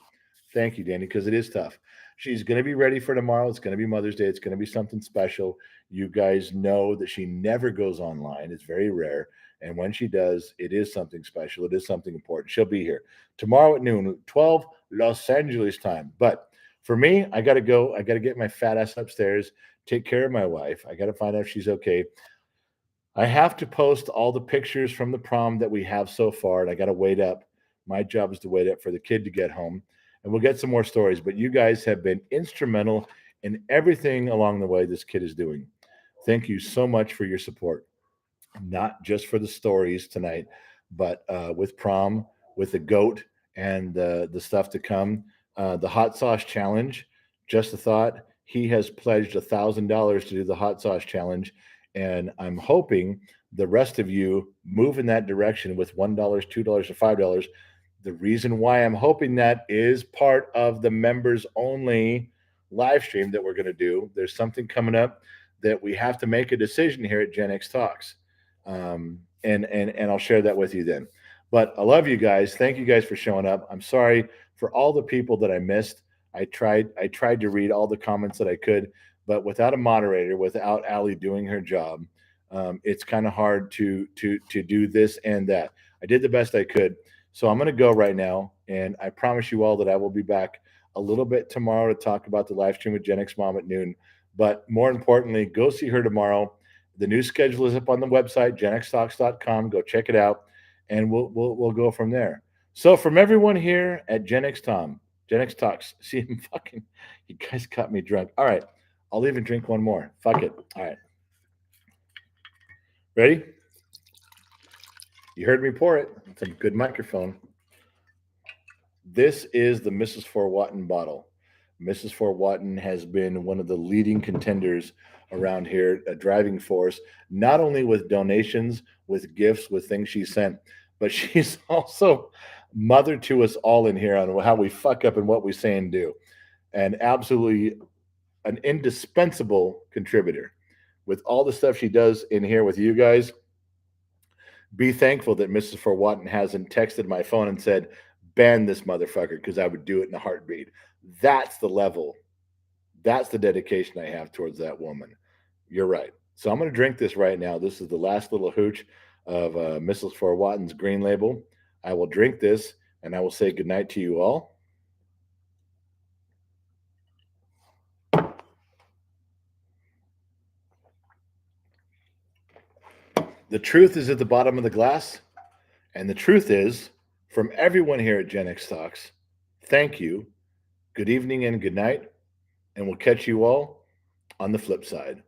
Danny, because it is tough. She's going to be ready for tomorrow. It's going to be Mother's Day. It's going to be something special. You guys know that she never goes online. It's very rare. And when she does, it is something special. It is something important. She'll be here tomorrow at noon, 12 Los Angeles time. But for me, I got to go. I got to get my fat ass upstairs, take care of my wife. I got to find out if she's okay. I have to post all the pictures from the prom that we have so far, and I got to wait up. My job is to wait up for the kid to get home, and we'll get some more stories. But you guys have been instrumental in everything along the way this kid is doing. Thank you so much for your support, not just for the stories tonight, but with prom, with the goat, and the stuff to come. The hot sauce challenge, just a thought. he has pledged $1,000 to do the hot sauce challenge, and I'm hoping the rest of you move in that direction with $1, $2, or $5. The reason why I'm hoping that is part of the members only live stream that we're going to do. There's something coming up that we have to make a decision here at Gen X Talks. And I'll share that with you then. But I love you guys. Thank you guys for showing up. I'm sorry for all the people that I missed. I tried to read all the comments that I could, but without a moderator, without Allie doing her job, it's kind of hard to do this and that. I did the best I could. So I'm going to go right now, and I promise you all that I will be back a little bit tomorrow to talk about the live stream with GenXMom at noon. But more importantly, go see her tomorrow. The new schedule is up on the website, genxtalks.com. Go check it out, and we'll go from there. So from everyone here at Gen X Talks, see him fucking, you guys got me drunk. All right, I'll even drink one more. Fuck it. All right. Ready? You heard me pour it. It's a good microphone. This is the Mrs. Fort Watton bottle. Mrs. Fort Watton has been one of the leading contenders around here, a driving force, not only with donations, with gifts, with things she sent, but she's also mother to us all in here on how we fuck up and what we say and do. And absolutely an indispensable contributor. With all the stuff she does in here with you guys, be thankful that Mrs. Fort Watton hasn't texted my phone and said, ban this motherfucker, because I would do it in a heartbeat. That's the level. That's the dedication I have towards that woman. You're right. So I'm going to drink this right now. This is the last little hooch of Mrs. Fort Watton's green label. I will drink this, and I will say goodnight to you all. The truth is at the bottom of the glass, and the truth is, from everyone here at Gen X Talks, thank you, good evening and good night, and we'll catch you all on the flip side.